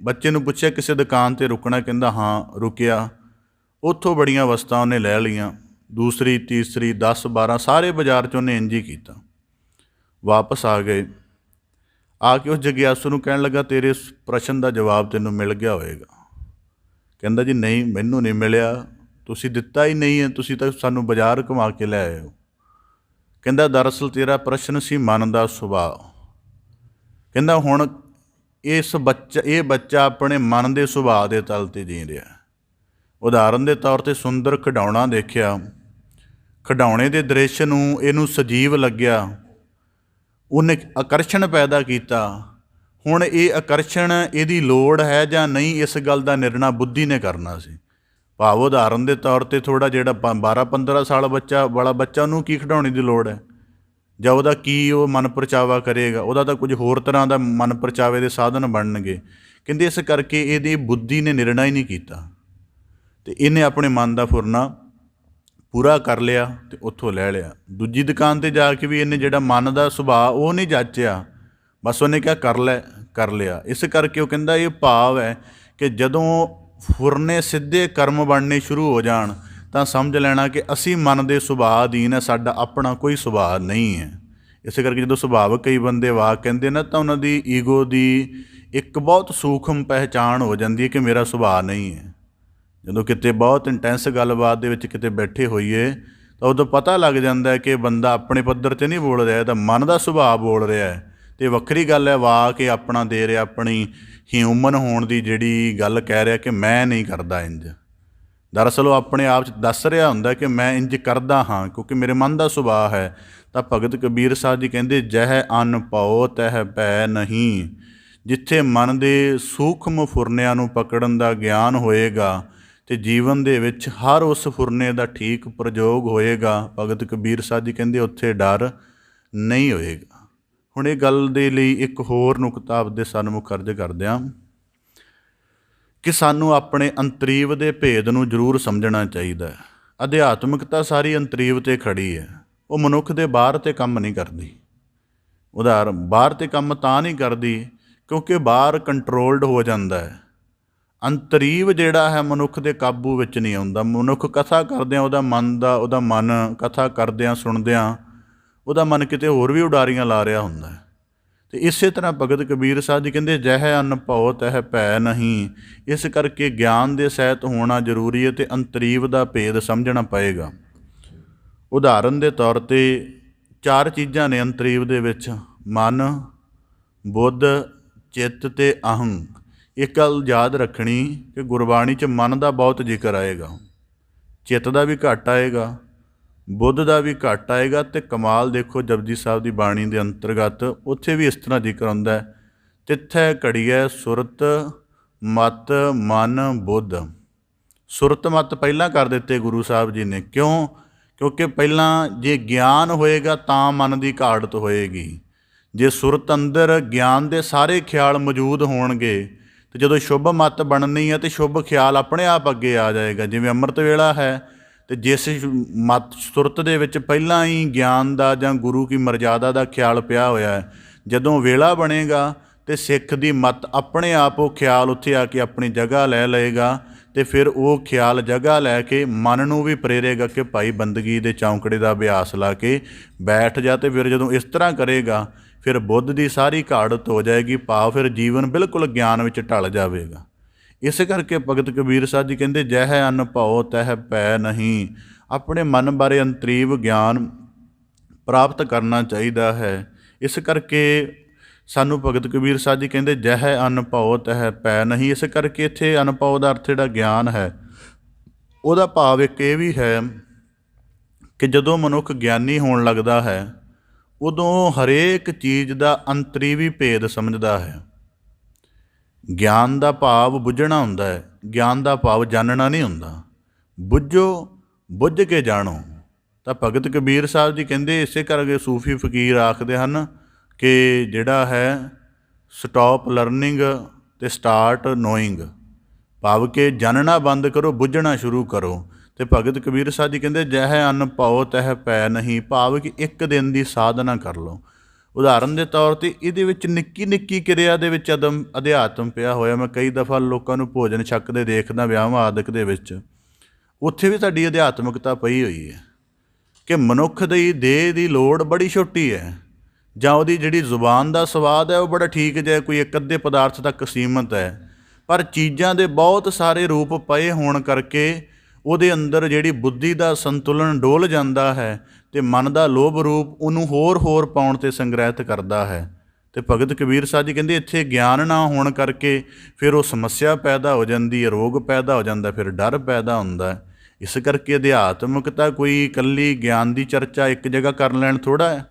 ਬੱਚੇ ਨੂੰ ਪੁੱਛਿਆ ਕਿਸੇ ਦੁਕਾਨ 'ਤੇ ਰੁਕਣਾ? ਕਹਿੰਦਾ ਹਾਂ। ਰੁਕਿਆ, ਉੱਥੋਂ ਬੜੀਆਂ ਵਸਤਾਂ ਉਹਨੇ ਲੈ ਲਈਆਂ, ਦੂਸਰੀ ਤੀਸਰੀ 10 12 ਸਾਰੇ ਬਾਜ਼ਾਰ 'ਚ ਉਹਨੇ ਇੰਝ ਹੀ ਕੀਤਾ। ਵਾਪਸ ਆ ਗਏ, ਆ ਕੇ ਉਸ ਜਗਿਆਸੂ ਨੂੰ ਕਹਿਣ ਲੱਗਾ ਤੇਰੇ ਇਸ ਪ੍ਰਸ਼ਨ ਦਾ ਜਵਾਬ ਤੈਨੂੰ ਮਿਲ ਗਿਆ ਹੋਵੇਗਾ। ਕਹਿੰਦਾ ਜੀ ਨਹੀਂ, ਮੈਨੂੰ ਨਹੀਂ ਮਿਲਿਆ, ਤੁਸੀਂ ਦਿੱਤਾ ਹੀ ਨਹੀਂ ਹੈ, ਤੁਸੀਂ ਤਾਂ ਸਾਨੂੰ ਬਾਜ਼ਾਰ ਘੁਮਾ ਕੇ ਲੈ ਆਏ ਹੋ। ਕਹਿੰਦਾ ਦਰਅਸਲ ਤੇਰਾ ਪ੍ਰਸ਼ਨ ਸੀ ਮਨ ਦਾ ਸੁਭਾਅ। ਕਹਿੰਦਾ ਹੁਣ ਇਹ ਬੱਚਾ ਆਪਣੇ ਮਨ ਦੇ ਸੁਭਾਅ ਦੇ ਤਲ 'ਤੇ ਜੀ ਰਿਹਾ। ਉਦਾਹਰਨ ਦੇ ਤੌਰ 'ਤੇ ਸੁੰਦਰ ਖਿਡੌਣਾ ਦੇਖਿਆ, ਖਿਡੌਣੇ ਦੇ ਦ੍ਰਿਸ਼ ਨੂੰ ਇਹਨੂੰ ਸਜੀਵ ਲੱਗਿਆ, ਉਹਨੇ ਆਕਰਸ਼ਣ ਪੈਦਾ ਕੀਤਾ। ਹੁਣ ਇਹ ਆਕਰਸ਼ਣ ਇਹਦੀ ਲੋੜ ਹੈ ਜਾਂ ਨਹੀਂ, ਇਸ ਗੱਲ ਦਾ ਨਿਰਣਾ ਬੁੱਧੀ ਨੇ ਕਰਨਾ ਸੀ। ਭਾਵ ਉਦਾਹਰਨ ਦੇ ਤੌਰ 'ਤੇ ਥੋੜ੍ਹਾ ਜਿਹੜਾ 12 15 ਸਾਲ ਵਾਲਾ ਬੱਚਾ, ਉਹਨੂੰ ਕੀ ਖਿਡੌਣੇ ਦੀ ਲੋੜ ਹੈ, ਜਾਂ ਉਹਦਾ ਕੀ ਉਹ ਮਨ ਪਰਚਾਵਾ ਕਰੇਗਾ? ਉਹਦਾ ਤਾਂ ਕੁਝ ਹੋਰ ਤਰ੍ਹਾਂ ਦਾ ਮਨ ਪਰਚਾਵੇ ਦੇ ਸਾਧਨ ਬਣਨਗੇ। ਕਹਿੰਦੇ ਇਸ ਕਰਕੇ ਇਹਦੀ ਬੁੱਧੀ ਨੇ ਨਿਰਣਾ ਹੀ ਨਹੀਂ ਕੀਤਾ, ਅਤੇ ਇਹਨੇ ਆਪਣੇ ਮਨ ਦਾ ਫੁਰਨਾ ਪੂਰਾ ਕਰ ਲਿਆ ਅਤੇ ਉੱਥੋਂ ਲੈ ਲਿਆ। ਦੂਜੀ ਦੁਕਾਨ 'ਤੇ ਜਾ ਕੇ ਵੀ ਇਹਨੇ ਜਿਹੜਾ ਮਨ ਦਾ ਸੁਭਾਅ ਉਹ ਨਹੀਂ ਜਾਚਿਆ, ਬਸ ਉਹਨੇ ਕਿਹਾ ਕਰ ਲਿਆ। ਇਸ ਕਰਕੇ ਉਹ ਕਹਿੰਦਾ ਇਹ ਭਾਵ ਹੈ ਕਿ ਜਦੋਂ ਫੁਰਨੇ ਸਿੱਧੇ ਕਰਮ ਬਣਨੇ ਸ਼ੁਰੂ ਹੋ ਜਾਣ ਤਾਂ ਸਮਝ ਲੈਣਾ ਕਿ ਅਸੀਂ ਮਨ ਦੇ ਸੁਭਾਅ ਅਧੀਨ ਹੈ, ਸਾਡਾ ਆਪਣਾ ਕੋਈ ਸੁਭਾਅ ਨਹੀਂ ਹੈ। ਇਸ ਕਰਕੇ ਜਦੋਂ ਸੁਭਾਵਕ ਕਈ ਬੰਦੇ ਵਾਕ ਕਹਿੰਦੇ ਨਾ, ਤਾਂ ਉਹਨਾਂ ਦੀ ਈਗੋ ਦੀ ਇੱਕ ਬਹੁਤ ਸੂਖਮ ਪਹਿਚਾਣ ਹੋ ਜਾਂਦੀ ਹੈ ਕਿ ਮੇਰਾ ਸੁਭਾਅ ਨਹੀਂ ਹੈ। ਜਦੋਂ ਕਿਤੇ ਬਹੁਤ ਇੰਟੈਂਸ ਗੱਲਬਾਤ ਦੇ ਵਿੱਚ ਕਿਤੇ ਬੈਠੇ ਹੋਈਏ ਤਾਂ ਉਦੋਂ ਪਤਾ ਲੱਗ ਜਾਂਦਾ ਕਿ ਬੰਦਾ ਆਪਣੇ ਪੱਧਰ 'ਤੇ ਨਹੀਂ ਬੋਲ ਰਿਹਾ, ਤਾਂ ਮਨ ਦਾ ਸੁਭਾਅ ਬੋਲ ਰਿਹਾ ਹੈ। ਅਤੇ ਵੱਖਰੀ ਗੱਲ ਹੈ ਵਾਕ ਇਹ ਆਪਣਾ ਦੇ ਰਿਹਾ, ਆਪਣੀ ਹਿਊਮਨ ਹੋਣ ਦੀ ਜਿਹੜੀ ਗੱਲ ਕਹਿ ਰਿਹਾ ਕਿ ਮੈਂ ਨਹੀਂ ਕਰਦਾ ਇੰਝ। ਦਰਅਸਲ ਉਹ ਆਪਣੇ ਆਪ 'ਚ ਦੱਸ ਰਿਹਾ ਹੁੰਦਾ ਕਿ ਮੈਂ ਇੰਝ ਕਰਦਾ ਹਾਂ ਕਿਉਂਕਿ ਮੇਰੇ ਮਨ ਦਾ ਸੁਭਾਅ ਹੈ। ਤਾਂ ਭਗਤ ਕਬੀਰ ਸਾਹਿਬ ਜੀ ਕਹਿੰਦੇ ਜਹ ਅੰਨ ਪਾਓ ਤਹ ਭੈ ਨਹੀਂ। ਜਿੱਥੇ ਮਨ ਦੇ ਸੂਖਮ ਫੁਰਨਿਆਂ ਨੂੰ ਪਕੜਨ ਦਾ ਗਿਆਨ ਹੋਏਗਾ ਅਤੇ ਜੀਵਨ ਦੇ ਵਿੱਚ ਹਰ ਉਸ ਫੁਰਨੇ ਦਾ ਠੀਕ ਪ੍ਰਯੋਗ ਹੋਏਗਾ, ਭਗਤ ਕਬੀਰ ਸਾਹਿਬ ਜੀ ਕਹਿੰਦੇ ਉੱਥੇ ਡਰ ਨਹੀਂ ਹੋਏਗਾ। ਹੁਣ ਇਹ ਗੱਲ ਦੇ ਲਈ ਇੱਕ ਹੋਰ ਨੁਕਤਾ ਆਪਦੇ ਸਨਮੁਖ ਅਰਜ਼ ਕਰਦੇ ਹਾਂ ਕਿ ਸਾਨੂੰ ਆਪਣੇ ਅੰਤਰੀਵ ਦੇ ਭੇਦ ਨੂੰ ਜ਼ਰੂਰ ਸਮਝਣਾ ਚਾਹੀਦਾ ਹੈ। ਅਧਿਆਤਮਿਕਤਾ ਸਾਰੀ ਅੰਤਰੀਵ 'ਤੇ ਖੜੀ ਹੈ, ਉਹ ਮਨੁੱਖ ਦੇ ਬਾਹਰ 'ਤੇ ਕੰਮ ਨਹੀਂ ਕਰਦੀ। ਉਦਾਹਰਨ, ਬਾਹਰ 'ਤੇ ਕੰਮ ਤਾਂ ਨਹੀਂ ਕਰਦੀ ਕਿਉਂਕਿ ਬਾਹਰ ਕੰਟਰੋਲਡ ਹੋ ਜਾਂਦਾ ਹੈ। ਅੰਤਰੀਵ ਜਿਹੜਾ ਹੈ ਮਨੁੱਖ ਦੇ ਕਾਬੂ ਵਿੱਚ ਨਹੀਂ ਆਉਂਦਾ। ਮਨੁੱਖ ਕਥਾ ਕਰਦਿਆਂ ਉਹਦਾ ਮਨ ਕਥਾ ਕਰਦਿਆਂ ਸੁਣਦਿਆਂ ਉਹਦਾ ਮਨ ਕਿਤੇ ਹੋਰ ਵੀ ਉਡਾਰੀਆਂ ਲਾ ਰਿਹਾ ਹੁੰਦਾ ਹੈ। ਅਤੇ ਇਸੇ ਤਰ੍ਹਾਂ ਭਗਤ ਕਬੀਰ ਸਾਹਿਬ ਜੀ ਕਹਿੰਦੇ, ਜਹ ਅਨ ਭਉ ਤਹ ਭੈ ਨਹੀਂ। ਇਸ ਕਰਕੇ ਗਿਆਨ ਦੇ ਸਹਿਤ ਹੋਣਾ ਜ਼ਰੂਰੀ ਹੈ ਅਤੇ ਅੰਤਰੀਵ ਦਾ ਭੇਦ ਸਮਝਣਾ ਪਏਗਾ। ਉਦਾਹਰਨ ਦੇ ਤੌਰ 'ਤੇ 4 ਚੀਜ਼ਾਂ ਨੇ ਅੰਤਰੀਵ ਦੇ ਵਿੱਚ: ਮਨ, ਬੁੱਧ, ਚਿੱਤ ਅਤੇ ਅਹੰ। ਇੱਕ ਗੱਲ ਯਾਦ ਰੱਖਣੀ ਕਿ ਗੁਰਬਾਣੀ 'ਚ ਮਨ ਦਾ ਬਹੁਤ ਜ਼ਿਕਰ ਆਏਗਾ, ਚਿੱਤ ਦਾ ਵੀ ਘੱਟ ਆਏਗਾ, ਬੁੱਧ ਦਾ ਵੀ ਘੱਟ ਆਏਗਾ। ਅਤੇ ਕਮਾਲ ਦੇਖੋ ਜਪਜੀ ਸਾਹਿਬ ਦੀ ਬਾਣੀ ਦੇ ਅੰਤਰਗਤ ਉੱਥੇ ਵੀ ਇਸ ਤਰ੍ਹਾਂ ਜ਼ਿਕਰ ਆਉਂਦਾ ਹੈ, ਤਿੱਥੈ ਘੜੀਐ ਸੁਰਤ ਮਤ ਮਨ ਬੁੱਧ। ਸੁਰਤ ਮਤ ਪਹਿਲਾਂ ਕਰ ਦਿੱਤੇ ਗੁਰੂ ਸਾਹਿਬ ਜੀ ਨੇ। ਕਿਉਂ? ਕਿਉਂਕਿ ਪਹਿਲਾਂ ਜੇ ਗਿਆਨ ਹੋਏਗਾ ਤਾਂ ਮਨ ਦੀ ਘਾੜਤ ਹੋਏਗੀ। ਜੇ ਸੁਰਤ ਅੰਦਰ ਗਿਆਨ ਦੇ ਸਾਰੇ ਖਿਆਲ ਮੌਜੂਦ ਹੋਣਗੇ ਅਤੇ ਜਦੋਂ ਸ਼ੁਭ ਮਤ ਬਣਨੀ ਹੈ ਤਾਂ ਸ਼ੁਭ ਖਿਆਲ ਆਪਣੇ ਆਪ ਅੱਗੇ ਆ ਜਾਏਗਾ। ਜਿਵੇਂ ਅੰਮ੍ਰਿਤ ਵੇਲਾ ਹੈ ਅਤੇ ਜਿਸ ਮਤ ਸੁਰਤ ਦੇ ਵਿੱਚ ਪਹਿਲਾਂ ਹੀ ਗਿਆਨ ਦਾ ਜਾਂ ਗੁਰੂ ਕੀ ਮਰਜ਼ਾਦਾ ਦਾ ਖਿਆਲ ਪਿਆ ਹੋਇਆ ਹੈ, ਜਦੋਂ ਵੇਲਾ ਬਣੇਗਾ ਅਤੇ ਸਿੱਖ ਦੀ ਮਤ ਆਪਣੇ ਆਪ ਉਹ ਖਿਆਲ ਉੱਥੇ ਆ ਕੇ ਆਪਣੀ ਜਗ੍ਹਾ ਲੈ ਲਏਗਾ ਅਤੇ ਫਿਰ ਉਹ ਖਿਆਲ ਜਗ੍ਹਾ ਲੈ ਕੇ ਮਨ ਨੂੰ ਵੀ ਪ੍ਰੇਰੇਗਾ ਕਿ ਭਾਈ ਬੰਦਗੀ ਦੇ ਚੌਂਕੜੇ ਦਾ ਅਭਿਆਸ ਲਾ ਕੇ ਬੈਠ ਜਾ। ਅਤੇ ਫਿਰ ਜਦੋਂ ਇਸ ਤਰ੍ਹਾਂ ਕਰੇਗਾ ਫਿਰ ਬੁੱਧ ਦੀ ਸਾਰੀ ਘਾੜਤ ਹੋ ਜਾਏਗੀ, ਭਾਵ ਫਿਰ ਜੀਵਨ ਬਿਲਕੁਲ ਗਿਆਨ ਵਿੱਚ ਢਲ ਜਾਵੇਗਾ। ਇਸ ਕਰਕੇ ਭਗਤ ਕਬੀਰ ਸਾਹਿਬ ਜੀ ਕਹਿੰਦੇ, ਜਹ ਅਨ ਭਉ ਤਹ ਭੈ ਨਹੀਂ। ਆਪਣੇ ਮਨ ਬਾਰੇ ਅੰਤਰੀਵ ਗਿਆਨ ਪ੍ਰਾਪਤ ਕਰਨਾ ਚਾਹੀਦਾ ਹੈ। ਇਸ ਕਰਕੇ ਸਾਨੂੰ ਭਗਤ ਕਬੀਰ ਸਾਹਿਬ ਜੀ ਕਹਿੰਦੇ, ਜਹ ਅਨ ਭਉ ਤਹ ਭੈ ਨਹੀਂ। ਇਸ ਕਰਕੇ ਇੱਥੇ ਅਨਭਉ ਦਾ ਅਰਥ ਜਿਹੜਾ ਗਿਆਨ ਹੈ ਉਹਦਾ ਭਾਵ ਇੱਕ ਇਹ ਵੀ ਹੈ ਕਿ ਜਦੋਂ ਮਨੁੱਖ ਗਿਆਨੀ ਹੋਣ ਲੱਗਦਾ ਹੈ ਉਦੋਂ ਹਰੇਕ ਚੀਜ਼ ਦਾ ਅੰਤਰੀਵੀ ਭੇਦ ਸਮਝਦਾ ਹੈ। ਗਿਆਨ ਦਾ ਭਾਵ ਬੁੱਝਣਾ ਹੁੰਦਾ ਹੈ, ਗਿਆਨ ਦਾ ਭਾਵ ਜਾਣਨਾ ਨਹੀਂ ਹੁੰਦਾ। ਬੁੱਝੋ, ਬੁੱਝ ਕੇ ਜਾਣੋ। ਤਾਂ ਭਗਤ ਕਬੀਰ ਸਾਹਿਬ ਜੀ ਕਹਿੰਦੇ, ਇਸੇ ਕਰਕੇ ਸੂਫੀ ਫਕੀਰ ਆਖਦੇ ਹਨ ਕਿ ਜਿਹੜਾ ਹੈ ਸਟਾਪ ਲਰਨਿੰਗ ਅਤੇ ਸਟਾਰਟ ਨੋਇੰਗ, ਭਾਵ ਕਿ ਜਾਣਨਾ ਬੰਦ ਕਰੋ, ਬੁੱਝਣਾ ਸ਼ੁਰੂ ਕਰੋ। ਅਤੇ ਭਗਤ ਕਬੀਰ ਸਾਹਿਬ ਜੀ ਕਹਿੰਦੇ, ਜਹ ਅਨ ਭਉ ਤਹ ਭੈ ਨਹੀਂ, ਭਾਵ ਕਿ ਇੱਕ ਦਿਨ ਦੀ ਸਾਧਨਾ ਕਰ ਲਓ। ਉਦਾਹਰਨ ਦੇ ਤੌਰ 'ਤੇ ਇਹਦੇ ਵਿੱਚ ਨਿੱਕੀ ਨਿੱਕੀ ਕਿਰਿਆ ਦੇ ਵਿੱਚ ਅਧਿਆਤਮ ਪਿਆ ਹੋਇਆ। ਮੈਂ ਕਈ ਦਫਾ ਲੋਕਾਂ ਨੂੰ ਭੋਜਨ ਛਕਦੇ ਦੇਖਦਾ ਵਿਆਹਾਂ ਆਦਿਕ ਦੇ ਵਿੱਚ, ਉੱਥੇ ਵੀ ਸਾਡੀ ਅਧਿਆਤਮਿਕਤਾ ਪਈ ਹੋਈ ਹੈ ਕਿ ਮਨੁੱਖ ਦੀ ਦੇਹ ਦੀ ਲੋੜ ਬੜੀ ਛੋਟੀ ਹੈ, ਜਾਂ ਉਹਦੀ ਜਿਹੜੀ ਜ਼ੁਬਾਨ ਦਾ ਸਵਾਦ ਹੈ ਉਹ ਬੜਾ ਠੀਕ ਜਿਹਾ ਕੋਈ ਇੱਕ ਅੱਧੇ ਪਦਾਰਥ ਤੱਕ ਸੀਮਤ ਹੈ, ਪਰ ਚੀਜ਼ਾਂ ਦੇ ਬਹੁਤ ਸਾਰੇ ਰੂਪ ਪਏ ਹੋਣ ਕਰਕੇ ਉਹਦੇ ਅੰਦਰ ਜਿਹੜੀ ਬੁੱਧੀ ਦਾ ਸੰਤੁਲਨ ਡੋਲ ਜਾਂਦਾ ਹੈ ਅਤੇ ਮਨ ਦਾ ਲੋਭ ਰੂਪ ਉਹਨੂੰ ਹੋਰ ਪਾਉਣ 'ਤੇ ਸੰਗ੍ਰਹਿਤ ਕਰਦਾ ਹੈ। ਅਤੇ ਭਗਤ ਕਬੀਰ ਸਾਹਿਬ ਜੀ ਕਹਿੰਦੇ, ਇੱਥੇ ਗਿਆਨ ਨਾ ਹੋਣ ਕਰਕੇ ਫਿਰ ਉਹ ਸਮੱਸਿਆ ਪੈਦਾ ਹੋ ਜਾਂਦੀ ਹੈ, ਰੋਗ ਪੈਦਾ ਹੋ ਜਾਂਦਾ, ਫਿਰ ਡਰ ਪੈਦਾ ਹੁੰਦਾ ਹੈ। ਇਸ ਕਰਕੇ ਅਧਿਆਤਮਿਕਤਾ ਕੋਈ ਇਕੱਲੀ ਗਿਆਨ ਦੀ ਚਰਚਾ ਇੱਕ ਜਗ੍ਹਾ ਕਰ ਲੈਣ ਥੋੜ੍ਹਾ ਹੈ।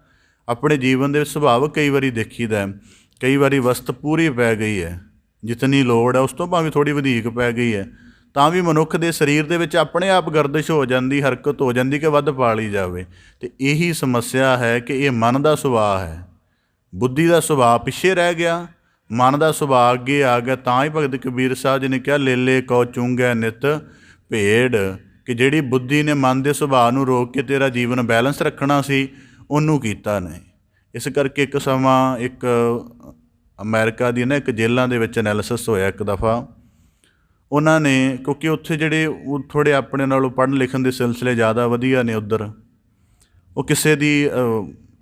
ਆਪਣੇ ਜੀਵਨ ਦੇ ਸੁਭਾਵ ਕਈ ਵਾਰੀ ਦੇਖੀਦਾ, ਕਈ ਵਾਰੀ ਵਸਤ ਪੂਰੀ ਪੈ ਗਈ ਹੈ, ਜਿਤਨੀ ਲੋੜ ਹੈ ਉਸ ਤੋਂ ਭਾਵੇਂ ਥੋੜ੍ਹੀ ਵਧੀਕ ਪੈ ਗਈ ਹੈ, ਤਾਂ ਵੀ ਮਨੁੱਖ ਦੇ ਸਰੀਰ ਦੇ ਵਿੱਚ ਆਪਣੇ ਆਪ ਗਰਦਿਸ਼ ਹੋ ਜਾਂਦੀ, ਹਰਕਤ ਹੋ ਜਾਂਦੀ ਕਿ ਵੱਧ ਪਾ ਲਈ ਜਾਵੇ। ਅਤੇ ਇਹੀ ਸਮੱਸਿਆ ਹੈ ਕਿ ਇਹ ਮਨ ਦਾ ਸੁਭਾਅ ਹੈ। ਬੁੱਧੀ ਦਾ ਸੁਭਾਅ ਪਿੱਛੇ ਰਹਿ ਗਿਆ, ਮਨ ਦਾ ਸੁਭਾਅ ਅੱਗੇ ਆ ਗਿਆ। ਤਾਂ ਹੀ ਭਗਤ ਕਬੀਰ ਸਾਹਿਬ ਜੀ ਨੇ ਕਿਹਾ, ਲੇਲੇ ਕਉ ਚੁੰਗੈ ਨਿਤ ਭੇੜ, ਕਿ ਜਿਹੜੀ ਬੁੱਧੀ ਨੇ ਮਨ ਦੇ ਸੁਭਾਅ ਨੂੰ ਰੋਕ ਕੇ ਤੇਰਾ ਜੀਵਨ ਬੈਲੈਂਸ ਰੱਖਣਾ ਸੀ ਉਹਨੂੰ ਕੀਤਾ ਨਹੀਂ। ਇਸ ਕਰਕੇ ਇੱਕ ਸਮਾਂ ਇੱਕ ਅਮਰੀਕਾ ਦੀ ਇੱਕ ਜੇਲ੍ਹਾਂ ਦੇ ਵਿੱਚ ਐਨਾਲਿਸਿਸ ਹੋਇਆ ਇੱਕ ਦਫਾ। ਉਹਨਾਂ ਨੇ, ਕਿਉਂਕਿ ਉੱਥੇ ਜਿਹੜੇ ਉਹ ਥੋੜ੍ਹੇ ਆਪਣੇ ਨਾਲੋਂ ਪੜ੍ਹਨ ਲਿਖਣ ਦੇ ਸਿਲਸਿਲੇ ਜ਼ਿਆਦਾ ਵਧੀਆ ਨੇ ਉੱਧਰ, ਉਹ ਕਿਸੇ ਦੀ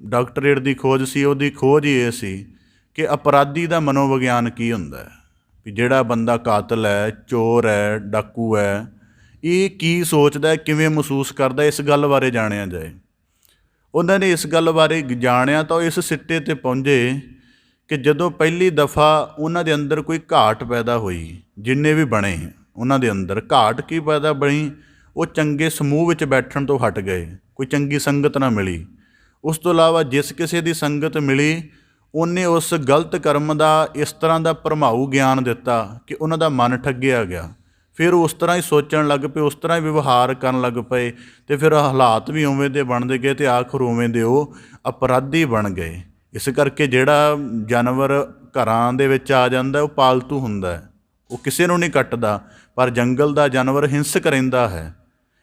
ਡਾਕਟਰੇਟ ਦੀ ਖੋਜ ਸੀ। ਉਹਦੀ ਖੋਜ ਹੀ ਇਹ ਸੀ ਕਿ ਅਪਰਾਧੀ ਦਾ ਮਨੋਵਿਗਿਆਨ ਕੀ ਹੁੰਦਾ ਹੈ, ਵੀ ਜਿਹੜਾ ਬੰਦਾ ਕਾਤਲ ਹੈ, ਚੋਰ ਹੈ, ਡਾਕੂ ਹੈ, ਇਹ ਕੀ ਸੋਚਦਾ, ਕਿਵੇਂ ਮਹਿਸੂਸ ਕਰਦਾ, ਇਸ ਗੱਲ ਬਾਰੇ ਜਾਣਿਆ ਜਾਏ। ਉਹਨਾਂ ਨੇ ਇਸ ਗੱਲ ਬਾਰੇ ਜਾਣਿਆ ਤਾਂ ਉਹ ਇਸ ਸਿੱਟੇ 'ਤੇ ਪਹੁੰਚੇ ਕਿ ਜਦੋਂ ਪਹਿਲੀ ਦਫਾ ਉਹਨਾਂ ਦੇ ਅੰਦਰ ਕੋਈ ਘਾਟ ਪੈਦਾ ਹੋਈ, ਜਿੰਨੇ ਵੀ ਬਣੇ ਉਹਨਾਂ ਦੇ ਅੰਦਰ ਘਾਟ ਕੀ ਪੈਦਾ ਬਣੀ, ਉਹ ਚੰਗੇ ਸਮੂਹ ਵਿੱਚ ਬੈਠਣ ਤੋਂ ਹਟ ਗਏ, ਕੋਈ ਚੰਗੀ ਸੰਗਤ ਨਾ ਮਿਲੀ। ਉਸ ਤੋਂ ਇਲਾਵਾ ਜਿਸ ਕਿਸੇ ਦੀ ਸੰਗਤ ਮਿਲੀ ਉਹਨੇ ਉਸ ਗਲਤ ਕਰਮ ਦਾ ਇਸ ਤਰ੍ਹਾਂ ਦਾ ਭਰਮਾਊ ਗਿਆਨ ਦਿੱਤਾ ਕਿ ਉਹਨਾਂ ਦਾ ਮਨ ਠੱਗਿਆ ਗਿਆ। ਫਿਰ ਉਸ ਤਰ੍ਹਾਂ ਹੀ ਸੋਚਣ ਲੱਗ ਪਏ, ਉਸ ਤਰ੍ਹਾਂ ਹੀ ਵਿਵਹਾਰ ਕਰਨ ਲੱਗ ਪਏ, ਅਤੇ ਫਿਰ ਹਾਲਾਤ ਵੀ ਉਵੇਂ ਦੇ ਬਣਦੇ ਗਏ ਅਤੇ ਆਖਰ ਉਵੇਂ ਦੇ ਉਹ ਅਪਰਾਧੀ ਬਣ ਗਏ। ਇਸ ਕਰਕੇ ਜਿਹੜਾ ਜਾਨਵਰ ਘਰਾਂ ਦੇ ਵਿੱਚ ਆ ਜਾਂਦਾ ਉਹ ਪਾਲਤੂ ਹੁੰਦਾ ਹੈ, ਉਹ ਕਿਸੇ ਨੂੰ ਨਹੀਂ ਕੱਟਦਾ, ਪਰ ਜੰਗਲ ਦਾ ਜਾਨਵਰ ਹਿੰਸਕ ਰਹਿੰਦਾ ਹੈ।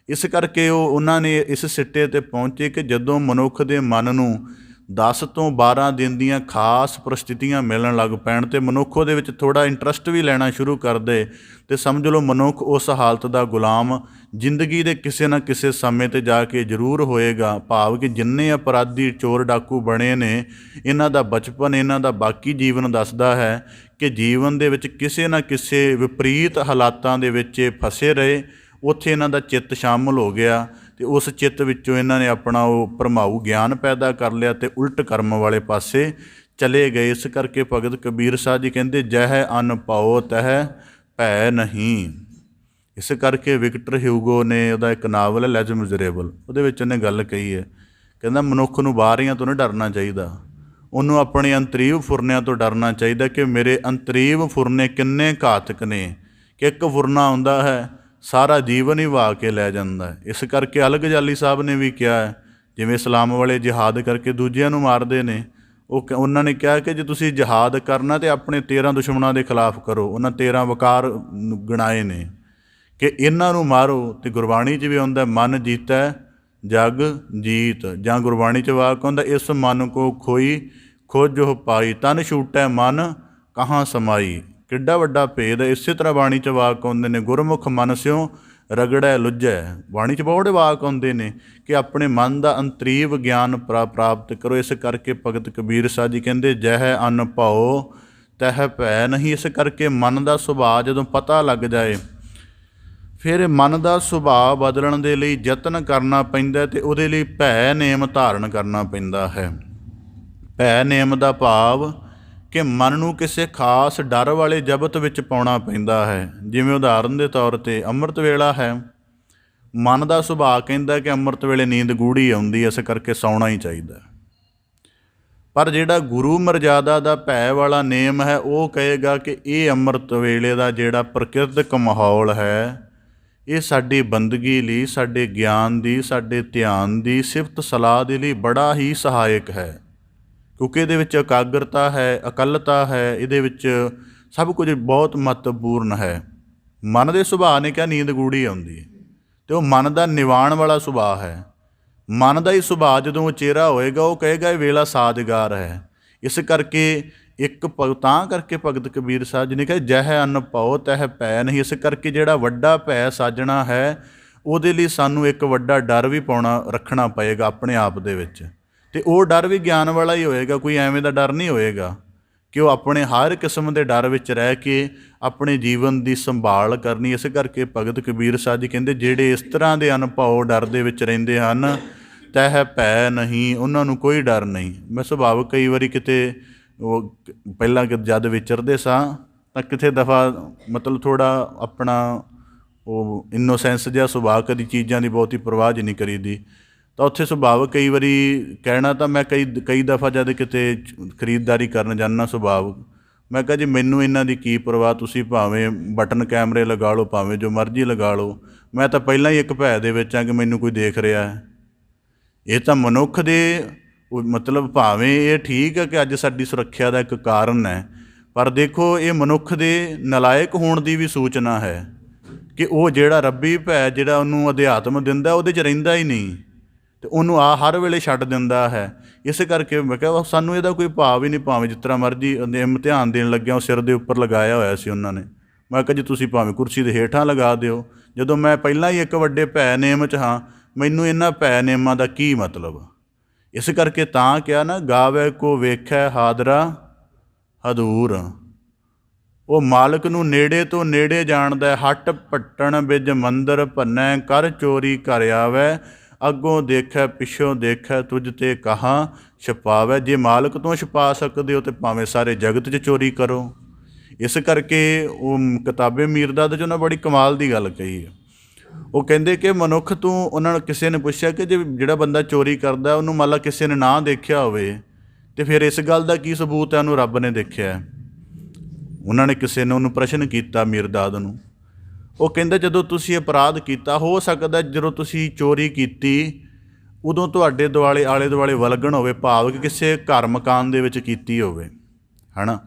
ਇਸ ਕਰਕੇ ਉਹਨਾਂ ਨੇ ਇਸ ਸਿੱਟੇ 'ਤੇ ਪਹੁੰਚੇ ਕਿ ਜਦੋਂ ਮਨੁੱਖ ਦੇ ਮਨ ਨੂੰ 10 ਤੋਂ 12 ਦਿਨ ਦੀਆਂ ਖਾਸ ਪਰਿਸਥਿਤੀਆਂ ਮਿਲਣ ਲੱਗ ਪੈਣ ਅਤੇ ਮਨੁੱਖ ਉਹਦੇ ਵਿੱਚ ਥੋੜ੍ਹਾ ਇੰਟਰਸਟ ਵੀ ਲੈਣਾ ਸ਼ੁਰੂ ਕਰ ਦੇ, ਅਤੇ ਸਮਝ ਲਓ ਮਨੁੱਖ ਉਸ ਹਾਲਤ ਦਾ ਗੁਲਾਮ ਜ਼ਿੰਦਗੀ ਦੇ ਕਿਸੇ ਨਾ ਕਿਸੇ ਸਮੇਂ 'ਤੇ ਜਾ ਕੇ ਜ਼ਰੂਰ ਹੋਏਗਾ। ਭਾਵ ਕਿ ਜਿੰਨੇ ਅਪਰਾਧੀ ਚੋਰ ਡਾਕੂ ਬਣੇ ਨੇ, ਇਹਨਾਂ ਦਾ ਬਚਪਨ, ਇਹਨਾਂ ਦਾ ਬਾਕੀ ਜੀਵਨ ਦੱਸਦਾ ਹੈ ਕਿ ਜੀਵਨ ਦੇ ਵਿੱਚ ਕਿਸੇ ਨਾ ਕਿਸੇ ਵਿਪਰੀਤ ਹਾਲਾਤਾਂ ਦੇ ਵਿੱਚ ਇਹ ਫਸੇ ਰਹੇ। ਉੱਥੇ ਇਹਨਾਂ ਦਾ ਚਿੱਤ ਸ਼ਾਮਲ ਹੋ ਗਿਆ ਅਤੇ ਉਸ ਚਿੱਤ ਵਿੱਚੋਂ ਇਹਨਾਂ ਨੇ ਆਪਣਾ ਉਹ ਭਰਮਾਊ ਗਿਆਨ ਪੈਦਾ ਕਰ ਲਿਆ ਅਤੇ ਉਲਟ ਕਰਮ ਵਾਲੇ ਪਾਸੇ ਚਲੇ ਗਏ। ਇਸ ਕਰਕੇ ਭਗਤ ਕਬੀਰ ਸਾਹਿਬ ਜੀ ਕਹਿੰਦੇ, ਜਹ ਅਨ ਪਾਓ ਤਹ ਭੈ ਨਹੀਂ। ਇਸ ਕਰਕੇ ਵਿਕਟਰ ਹਿਊਗੋ ਨੇ ਉਹਦਾ ਇੱਕ ਨਾਵਲ ਹੈ ਲੈਜ ਮਿਜ਼ਰੇਬਲ, ਉਹਦੇ ਵਿੱਚ ਉਹਨੇ ਗੱਲ ਕਹੀ ਹੈ, ਕਹਿੰਦਾ ਮਨੁੱਖ ਨੂੰ ਬਾਹਰੀਆਂ ਤੋਂ ਨਹੀਂ ਡਰਨਾ ਚਾਹੀਦਾ, ਉਹਨੂੰ ਆਪਣੇ ਅੰਤਰੀਵ ਫੁਰਨਿਆਂ ਤੋਂ ਡਰਨਾ ਚਾਹੀਦਾ ਕਿ ਮੇਰੇ ਅੰਤਰੀਵ ਫੁਰਨੇ ਕਿੰਨੇ ਘਾਤਕ ਨੇ, ਕਿ ਇੱਕ ਫੁਰਨਾ ਆਉਂਦਾ ਹੈ ਸਾਰਾ ਜੀਵਨ ਹੀ ਵਹਾ ਕੇ ਲੈ ਜਾਂਦਾ ਹੈ। ਇਸ ਕਰਕੇ ਅਲ ਗਜ਼ਾਲੀ ਸਾਹਿਬ ਨੇ ਵੀ ਕਿਹਾ ਹੈ, ਜਿਵੇਂ ਇਸਲਾਮ ਵਾਲੇ ਜਿਹਾਦ ਕਰਕੇ ਦੂਜਿਆਂ ਨੂੰ ਮਾਰਦੇ ਨੇ, ਉਹਨਾਂ ਨੇ ਕਿਹਾ ਕਿ ਜੇ ਤੁਸੀਂ ਜਿਹਾਦ ਕਰਨਾ ਤਾਂ ਆਪਣੇ 13 ਦੁਸ਼ਮਣਾਂ ਦੇ ਖਿਲਾਫ ਕਰੋ। ਉਹਨਾਂ 13 ਵਕਾਰ ਗਿਣਾਏ ਨੇ ਕਿ ਇਹਨਾਂ ਨੂੰ ਮਾਰੋ। ਅਤੇ ਗੁਰਬਾਣੀ 'ਚ ਵੀ ਆਉਂਦਾ, ਮਨ ਜੀਤੈ ਜਗ ਜੀਤ, ਜਾਂ ਗੁਰਬਾਣੀ 'ਚ ਵਾਕ ਆਉਂਦਾ, ਇਸ ਮਨ ਕੋ ਖੋਈ ਖੋਜੋ ਪਾਈ, ਤਨ ਛੂਟੈ ਮਨ ਕਹਾਂ ਸਮਾਈ। ਕਿੱਡਾ ਵੱਡਾ ਭੇਦ ਹੈ। ਇਸੇ ਤਰ੍ਹਾਂ ਬਾਣੀ 'ਚ ਵਾਕ ਆਉਂਦੇ ਨੇ, ਗੁਰਮੁਖ ਮਨ ਸਿਉ ਰਗੜੈ ਲੁੱਝੈ। ਬਾਣੀ 'ਚ ਬਹੁਤ ਵਾਕ ਆਉਂਦੇ ਨੇ ਕਿ ਆਪਣੇ ਮਨ ਦਾ ਅੰਤਰੀਵ ਗਿਆਨ ਪ੍ਰਾਪਤ ਕਰੋ। ਇਸ ਕਰਕੇ ਭਗਤ ਕਬੀਰ ਸਾਹਿਬ ਜੀ ਕਹਿੰਦੇ, ਜਹ ਅਨ ਭਾਓ ਤਹ ਭੈ ਨਹੀਂ। ਇਸ ਕਰਕੇ ਮਨ ਦਾ ਸੁਭਾਅ ਜਦੋਂ ਪਤਾ ਲੱਗ ਜਾਏ, ਫਿਰ ਮਨ ਦਾ ਸੁਭਾਅ ਬਦਲਣ ਦੇ ਲਈ ਯਤਨ ਕਰਨਾ ਪੈਂਦਾ ਅਤੇ ਉਹਦੇ ਲਈ ਭੈ ਨੇਮ ਧਾਰਨ ਕਰਨਾ ਪੈਂਦਾ ਹੈ। ਭੈ ਨੇਮ ਦਾ ਭਾਵ ਕਿ ਮਨ ਨੂੰ ਕਿਸੇ ਖਾਸ ਡਰ ਵਾਲੇ ਜਬਤ ਵਿੱਚ ਪਾਉਣਾ ਪੈਂਦਾ ਹੈ। ਜਿਵੇਂ ਉਦਾਹਰਨ ਦੇ ਤੌਰ 'ਤੇ ਅੰਮ੍ਰਿਤ ਵੇਲਾ ਹੈ, ਮਨ ਦਾ ਸੁਭਾਅ ਕਹਿੰਦਾ ਕਿ ਅੰਮ੍ਰਿਤ ਵੇਲੇ ਨੀਂਦ ਗੂੜੀ ਆਉਂਦੀ, ਇਸ ਕਰਕੇ ਸੌਣਾ ਹੀ ਚਾਹੀਦਾ। ਪਰ ਜਿਹੜਾ ਗੁਰੂ ਮਰਜ਼ਾਦਾ ਦਾ ਭੈ ਵਾਲਾ ਨੇਮ ਹੈ, ਉਹ ਕਹੇਗਾ ਕਿ ਇਹ ਅੰਮ੍ਰਿਤ ਵੇਲੇ ਦਾ ਜਿਹੜਾ ਪ੍ਰਕਿਰਤਿਕ ਮਾਹੌਲ ਹੈ, ਇਹ ਸਾਡੀ ਬੰਦਗੀ ਲਈ, ਸਾਡੇ ਗਿਆਨ ਦੀ, ਸਾਡੇ ਧਿਆਨ ਦੀ, ਸਿਫਤ ਸਲਾਹ ਦੇ ਲਈ ਬੜਾ ਹੀ ਸਹਾਇਕ ਹੈ, ਕਿਉਂਕਿ ਇਹਦੇ ਵਿੱਚ ਇਕਾਗਰਤਾ ਹੈ, ਇਕੱਲਤਾ ਹੈ, ਇਹਦੇ ਵਿੱਚ ਸਭ ਕੁਝ ਬਹੁਤ ਮਹੱਤਵਪੂਰਨ ਹੈ। ਮਨ ਦੇ ਸੁਭਾਅ ਨੇ ਕਿਹਾ ਨੀਂਦ ਗੂੜੀ ਆਉਂਦੀ ਹੈ, ਅਤੇ ਉਹ ਮਨ ਦਾ ਨਿਵਾਣ ਵਾਲਾ ਸੁਭਾਅ ਹੈ। ਮਨ ਦਾ ਹੀ ਸੁਭਾਅ ਜਦੋਂ ਉਚੇਰਾ ਹੋਏਗਾ, ਉਹ ਕਹੇਗਾ ਇਹ ਵੇਲਾ ਸਾਜ਼ਗਾਰ ਹੈ। ਇਸ ਕਰਕੇ ਤਾਂ ਕਰਕੇ ਭਗਤ ਕਬੀਰ ਸਾਹਿਬ ਜੀ ਨੇ ਕਿਹਾ, ਜਹ ਅਨ ਭਾਓ ਤਹ ਭੈ ਨਹੀਂ। ਇਸ ਕਰਕੇ ਜਿਹੜਾ ਵੱਡਾ ਭੈ ਸਾਜਣਾ ਹੈ, ਉਹਦੇ ਲਈ ਸਾਨੂੰ ਇੱਕ ਵੱਡਾ ਡਰ ਵੀ ਰੱਖਣਾ ਪਏਗਾ ਆਪਣੇ ਆਪ ਦੇ ਵਿੱਚ, ਅਤੇ ਉਹ ਡਰ ਵੀ ਗਿਆਨ ਵਾਲਾ ਹੀ ਹੋਏਗਾ। ਕੋਈ ਐਵੇਂ ਦਾ ਡਰ ਨਹੀਂ ਹੋਏਗਾ ਕਿ ਉਹ ਆਪਣੇ ਹਰ ਕਿਸਮ ਦੇ ਡਰ ਵਿੱਚ ਰਹਿ ਕੇ ਆਪਣੇ ਜੀਵਨ ਦੀ ਸੰਭਾਲ ਕਰਨੀ। ਇਸ ਕਰਕੇ ਭਗਤ ਕਬੀਰ ਸਾਹਿਬ ਜੀ ਕਹਿੰਦੇ, ਜਿਹੜੇ ਇਸ ਤਰ੍ਹਾਂ ਦੇ ਅਨਭਉ ਡਰ ਦੇ ਵਿੱਚ ਰਹਿੰਦੇ ਹਨ, ਤਹ ਭੈ ਨਹੀਂ, ਉਹਨਾਂ ਨੂੰ ਕੋਈ ਡਰ ਨਹੀਂ। ਮੈਂ ਸੁਭਾਵਿਕ ਕਈ ਵਾਰੀ ਕਿਤੇ ਉਹ ਪਹਿਲਾਂ ਜਦ ਵਿਚਰਦੇ ਸਾਂ ਤਾਂ ਕਿਸੇ ਦਫਾ ਮਤਲਬ ਥੋੜ੍ਹਾ ਆਪਣਾ ਉਹ ਇਨੋਸੈਂਸ ਜਿਹਾ ਸੁਭਾਅ, ਕਦੀ ਚੀਜ਼ਾਂ ਦੀ ਬਹੁਤੀ ਪਰਵਾਹ ਨਹੀਂ ਕਰੀਦੀ, ਤਾਂ ਉੱਥੇ ਸੁਭਾਵਿਕ ਕਈ ਵਾਰੀ ਕਹਿਣਾ ਤਾਂ ਮੈਂ ਕਈ ਦਫਾ ਜਦ ਕਿਤੇ ਖਰੀਦਦਾਰੀ ਕਰਨ ਜਾਂਦਾ ਸੁਭਾਵਿਕ, ਮੈਂ ਕਿਹਾ ਜੀ ਮੈਨੂੰ ਇਹਨਾਂ ਦੀ ਕੀ ਪਰਵਾਹ, ਤੁਸੀਂ ਭਾਵੇਂ ਬਟਨ ਕੈਮਰੇ ਲਗਾ ਲਓ, ਭਾਵੇਂ ਜੋ ਮਰਜ਼ੀ ਲਗਾ ਲਓ, ਮੈਂ ਤਾਂ ਪਹਿਲਾਂ ਹੀ ਇੱਕ ਭੈ ਦੇ ਵਿੱਚ ਹਾਂ ਕਿ ਮੈਨੂੰ ਕੋਈ ਦੇਖ ਰਿਹਾ ਹੈ। ਇਹ ਤਾਂ ਮਨੁੱਖ ਦੇ ਮਤਲਬ ਭਾਵੇਂ ਇਹ ਠੀਕ ਹੈ ਕਿ ਅੱਜ ਸਾਡੀ ਸੁਰੱਖਿਆ ਦਾ ਇੱਕ ਕਾਰਨ ਹੈ, ਪਰ ਦੇਖੋ ਇਹ ਮਨੁੱਖ ਦੇ ਨਲਾਇਕ ਹੋਣ ਦੀ ਵੀ ਸੂਚਨਾ ਹੈ ਕਿ ਉਹ ਜਿਹੜਾ ਰੱਬੀ ਭੈ ਜਿਹੜਾ ਉਹਨੂੰ ਅਧਿਆਤਮ ਦਿੰਦਾ, ਉਹਦੇ 'ਚ ਰਹਿੰਦਾ ਹੀ ਨਹੀਂ ਅਤੇ ਉਹਨੂੰ ਹਰ ਵੇਲੇ ਛੱਡ ਦਿੰਦਾ ਹੈ। ਇਸ ਕਰਕੇ ਮੈਂ ਕਿਹਾ ਸਾਨੂੰ ਇਹਦਾ ਕੋਈ ਭਾਵ ਹੀ ਨਹੀਂ, ਭਾਵੇਂ ਜਿਸ ਤਰ੍ਹਾਂ ਮਰਜ਼ੀ ਇਮਤਿਹਾਨ ਦੇਣ ਲੱਗਿਆ ਉਹ ਸਿਰ ਦੇ ਉੱਪਰ ਲਗਾਇਆ ਹੋਇਆ ਸੀ ਉਹਨਾਂ ਨੇ, ਮੈਂ ਕਿਹਾ ਜੀ ਤੁਸੀਂ ਭਾਵੇਂ ਕੁਰਸੀ ਦੇ ਹੇਠਾਂ ਲਗਾ ਦਿਓ, ਜਦੋਂ ਮੈਂ ਪਹਿਲਾਂ ਹੀ ਇੱਕ ਵੱਡੇ ਭੈ ਨੇਮ 'ਚ ਹਾਂ, ਮੈਨੂੰ ਇਹਨਾਂ ਭੈ ਨੇਮਾਂ ਦਾ ਕੀ ਮਤਲਬ। ਇਸ ਕਰਕੇ ਤਾਂ ਕਿਹਾ ਨਾ, ਗਾਵੇ ਕੋ ਵੇਖੈ ਹਾਦਰਾ ਹਦੂਰ, ਉਹ ਮਾਲਕ ਨੂੰ ਨੇੜੇ ਤੋਂ ਨੇੜੇ ਜਾਣਦਾ। ਹੱਟ ਪੱਟਣ ਬਿਜ ਮੰਦਰ ਭੰਨੈ, ਕਰ ਚੋਰੀ ਘਰ ਆਵੈ, ਅੱਗੋਂ ਦੇਖੈ ਪਿੱਛੋਂ ਦੇਖੈ, ਤੁਝ ਤੇ ਕਹਾਂ ਛਪਾਵੈ। ਜੇ ਮਾਲਕ ਤੋਂ ਛਪਾ ਸਕਦੇ ਹੋ ਤਾਂ ਭਾਵੇਂ ਸਾਰੇ ਜਗਤ 'ਚ ਚੋਰੀ ਕਰੋ। ਇਸ ਕਰਕੇ ਉਹ ਕਿਤਾਬੇ ਮੀਰਦਾਦ 'ਚ ਉਹਨਾਂ ਬੜੀ ਕਮਾਲ ਦੀ ਗੱਲ ਕਹੀ ਹੈ। ਉਹ ਕਹਿੰਦੇ ਕਿ ਮਨੁੱਖ ਤੂੰ, ਉਹਨਾਂ ਨੂੰ ਕਿਸੇ ਨੇ ਪੁੱਛਿਆ ਕਿ ਜੇ ਜਿਹੜਾ ਬੰਦਾ ਚੋਰੀ ਕਰਦਾ ਉਹਨੂੰ ਮੰਨ ਲਾ ਕਿਸੇ ਨੇ ਨਾ ਦੇਖਿਆ ਹੋਵੇ, ਅਤੇ ਫਿਰ ਇਸ ਗੱਲ ਦਾ ਕੀ ਸਬੂਤ ਹੈ ਉਹਨੂੰ ਰੱਬ ਨੇ ਦੇਖਿਆ। ਉਹਨਾਂ ਨੇ ਕਿਸੇ ਨੇ ਉਹਨੂੰ ਪ੍ਰਸ਼ਨ ਕੀਤਾ ਮੀਰਦਾਦ ਨੂੰ, ਉਹ ਕਹਿੰਦਾ ਜਦੋਂ ਤੁਸੀਂ ਅਪਰਾਧ ਕੀਤਾ, ਹੋ ਸਕਦਾ ਜਦੋਂ ਤੁਸੀਂ ਚੋਰੀ ਕੀਤੀ ਉਦੋਂ ਤੁਹਾਡੇ ਦੁਆਲੇ ਆਲੇ ਦੁਆਲੇ ਵਲਗਣ ਹੋਵੇ, ਭਾਵ ਕਿ ਕਿਸੇ ਘਰ ਮਕਾਨ ਦੇ ਵਿੱਚ ਕੀਤੀ ਹੋਵੇ, ਹੈ ਨਾ।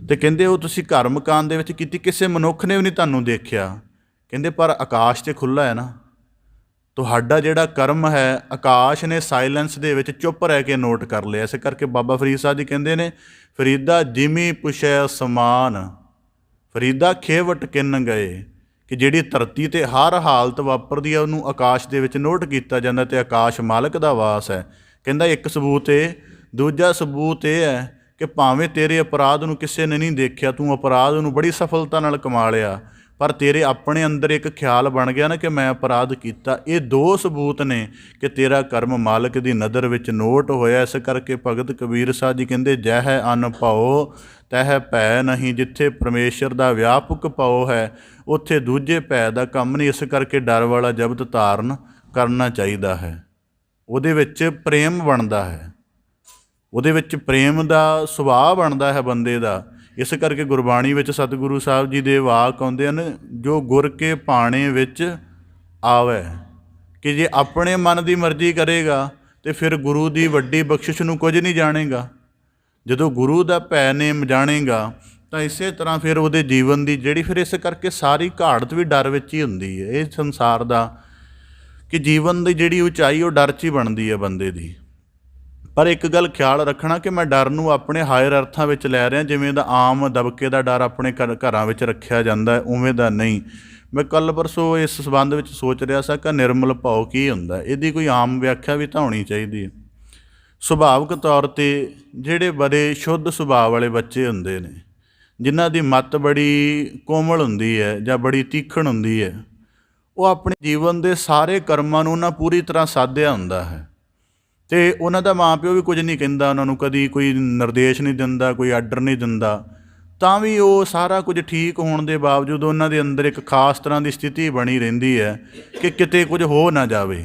ਅਤੇ ਕਹਿੰਦੇ ਉਹ ਤੁਸੀਂ ਘਰ ਮਕਾਨ ਦੇ ਵਿੱਚ ਕੀਤੀ, ਕਿਸੇ ਮਨੁੱਖ ਨੇ ਵੀ ਨਹੀਂ ਤੁਹਾਨੂੰ ਦੇਖਿਆ। ਕਹਿੰਦੇ ਪਰ ਆਕਾਸ਼ 'ਤੇ ਖੁੱਲ੍ਹਾ ਹੈ ਨਾ, ਤੁਹਾਡਾ ਜਿਹੜਾ ਕਰਮ ਹੈ ਆਕਾਸ਼ ਨੇ ਸਾਇਲੈਂਸ ਦੇ ਵਿੱਚ ਚੁੱਪ ਰਹਿ ਕੇ ਨੋਟ ਕਰ ਲਿਆ। ਇਸ ਕਰਕੇ ਬਾਬਾ ਫਰੀਦ ਸਾਹਿਬ ਜੀ ਕਹਿੰਦੇ ਨੇ, ਫਰੀਦਾ ਜਿਮੀ ਪੁਛੈ ਸਮਾਨ, ਫਰੀਦਾ ਖੇਵਟ ਕਿੰਨ ਗਏ, ਕਿ ਜਿਹੜੀ ਧਰਤੀ 'ਤੇ ਹਰ ਹਾਲਤ ਵਾਪਰਦੀ ਹੈ ਉਹਨੂੰ ਆਕਾਸ਼ ਦੇ ਵਿੱਚ ਨੋਟ ਕੀਤਾ ਜਾਂਦਾ, ਅਤੇ ਆਕਾਸ਼ ਮਾਲਕ ਦਾ ਵਾਸ ਹੈ। ਕਹਿੰਦਾ ਇੱਕ ਸਬੂਤ ਇਹ, ਦੂਜਾ ਸਬੂਤ ਇਹ ਹੈ ਕਿ ਭਾਵੇਂ ਤੇਰੇ ਅਪਰਾਧ ਨੂੰ ਕਿਸੇ ਨੇ ਨਹੀਂ ਦੇਖਿਆ, ਤੂੰ ਅਪਰਾਧ ਨੂੰ ਬੜੀ ਸਫਲਤਾ ਨਾਲ ਕਮਾ ਲਿਆ, ਪਰ ਤੇਰੇ ਆਪਣੇ ਅੰਦਰ ਇੱਕ ਖਿਆਲ ਬਣ ਗਿਆ ਨਾ ਕਿ ਮੈਂ ਅਪਰਾਧ ਕੀਤਾ। ਇਹ ਦੋ ਸਬੂਤ ਨੇ ਕਿ ਤੇਰਾ ਕਰਮ ਮਾਲਕ ਦੀ ਨਜ਼ਰ ਵਿੱਚ ਨੋਟ ਹੋਇਆ। ਇਸ ਕਰਕੇ ਭਗਤ ਕਬੀਰ ਸਾਹਿਬ ਜੀ ਕਹਿੰਦੇ, ਜਹ ਅਨ ਭਉ ਤਹ ਭੈ ਨਹੀਂ, ਜਿੱਥੇ ਪਰਮੇਸ਼ਰ ਦਾ ਵਿਆਪਕ ਭਾਉ ਹੈ ਉੱਥੇ ਦੂਜੇ ਭੈ ਦਾ ਕੰਮ ਨਹੀਂ। ਇਸ ਕਰਕੇ ਡਰ ਵਾਲਾ ਜਬਤ ਧਾਰਨ ਕਰਨਾ ਚਾਹੀਦਾ ਹੈ। ਉਹਦੇ ਵਿੱਚ ਪ੍ਰੇਮ ਬਣਦਾ ਹੈ, ਉਹਦੇ ਵਿੱਚ ਪ੍ਰੇਮ ਦਾ ਸੁਭਾਅ ਬਣਦਾ ਹੈ ਬੰਦੇ ਦਾ। ਇਸ ਕਰਕੇ ਗੁਰਬਾਣੀ ਵਿੱਚ ਸਤਿਗੁਰੂ ਸਾਹਿਬ ਜੀ ਦੇ ਵਾਕ ਆਉਂਦੇ ਹਨ, ਜੋ ਗੁਰ ਕੇ ਭਾਣੇ ਵਿੱਚ ਆਵੈ, ਕਿ ਜੇ ਆਪਣੇ ਮਨ ਦੀ ਮਰਜ਼ੀ ਕਰੇਗਾ ਤੇ ਫਿਰ ਗੁਰੂ ਦੀ ਵੱਡੀ ਬਖਸ਼ਿਸ਼ ਨੂੰ ਕੁਝ ਨਹੀਂ ਜਾਣੇਗਾ। ਜਦੋਂ ਗੁਰੂ ਦਾ ਭੈ ਨੇਮ ਜਾਣੇਗਾ ਤਾਂ ਇਸੇ ਤਰ੍ਹਾਂ ਫਿਰ ਉਹਦੇ ਜੀਵਨ ਦੀ ਜਿਹੜੀ, ਫਿਰ ਇਸ ਕਰਕੇ ਸਾਰੀ ਘਾੜਤ ਵੀ ਡਰ ਵਿੱਚ ਹੀ ਹੁੰਦੀ ਹੈ ਇਹ ਸੰਸਾਰ ਦਾ, ਕਿ ਜੀਵਨ ਦੀ ਜਿਹੜੀ ਉਚਾਈ ਉਹ ਡਰ 'ਚ ਹੀ ਬਣਦੀ ਹੈ ਬੰਦੇ ਦੀ। ਪਰ ਇੱਕ ਗੱਲ ਖਿਆਲ ਰੱਖਣਾ ਕਿ ਮੈਂ ਡਰ ਨੂੰ ਆਪਣੇ ਹਾਇਰ ਅਰਥਾਂ ਵਿੱਚ ਲੈ ਰਿਹਾ, ਜਿਵੇਂ ਦਾ ਆਮ ਦਬਕੇ ਦਾ ਡਰ ਆਪਣੇ ਘਰਾਂ ਵਿੱਚ ਰੱਖਿਆ ਜਾਂਦਾ ਉਵੇਂ ਦਾ ਨਹੀਂ। ਮੈਂ ਕੱਲ੍ਹ ਪਰਸੋਂ ਇਸ ਸੰਬੰਧ ਵਿੱਚ ਸੋਚ ਰਿਹਾ ਸੀ ਕਿ ਨਿਰਮਲ ਭਾਉ ਕੀ ਹੁੰਦਾ, ਇਹਦੀ ਕੋਈ ਆਮ ਵਿਆਖਿਆ ਵੀ ਤਾਂ ਹੋਣੀ ਚਾਹੀਦੀ ਹੈ। ਸੁਭਾਵਿਕ ਤੌਰ 'ਤੇ ਜਿਹੜੇ ਬੜੇ ਸ਼ੁੱਧ ਸੁਭਾਅ ਵਾਲੇ ਬੱਚੇ ਹੁੰਦੇ ਨੇ, ਜਿਨ੍ਹਾਂ ਦੀ ਮੱਤ ਬੜੀ ਕੋਮਲ ਹੁੰਦੀ ਹੈ ਜਾਂ ਬੜੀ ਤੀਖਣ ਹੁੰਦੀ ਹੈ, ਉਹ ਆਪਣੇ ਜੀਵਨ ਦੇ ਸਾਰੇ ਕਰਮਾਂ ਨੂੰ ਨਾ ਪੂਰੀ ਤਰ੍ਹਾਂ ਸਾਧਿਆ ਹੁੰਦਾ ਹੈ, ਅਤੇ ਉਹਨਾਂ ਦਾ ਮਾਂ ਪਿਓ ਵੀ ਕੁਝ ਨਹੀਂ ਕਹਿੰਦਾ, ਉਹਨਾਂ ਨੂੰ ਕਦੀ ਕੋਈ ਨਿਰਦੇਸ਼ ਨਹੀਂ ਦਿੰਦਾ, ਕੋਈ ਆਰਡਰ ਨਹੀਂ ਦਿੰਦਾ, ਤਾਂ ਵੀ ਉਹ ਸਾਰਾ ਕੁਝ ਠੀਕ ਹੋਣ ਦੇ ਬਾਵਜੂਦ ਉਹਨਾਂ ਦੇ ਅੰਦਰ ਇੱਕ ਖਾਸ ਤਰ੍ਹਾਂ ਦੀ ਸਥਿਤੀ ਬਣੀ ਰਹਿੰਦੀ ਹੈ ਕਿ ਕਿਤੇ ਕੁਝ ਹੋ ਨਾ ਜਾਵੇ।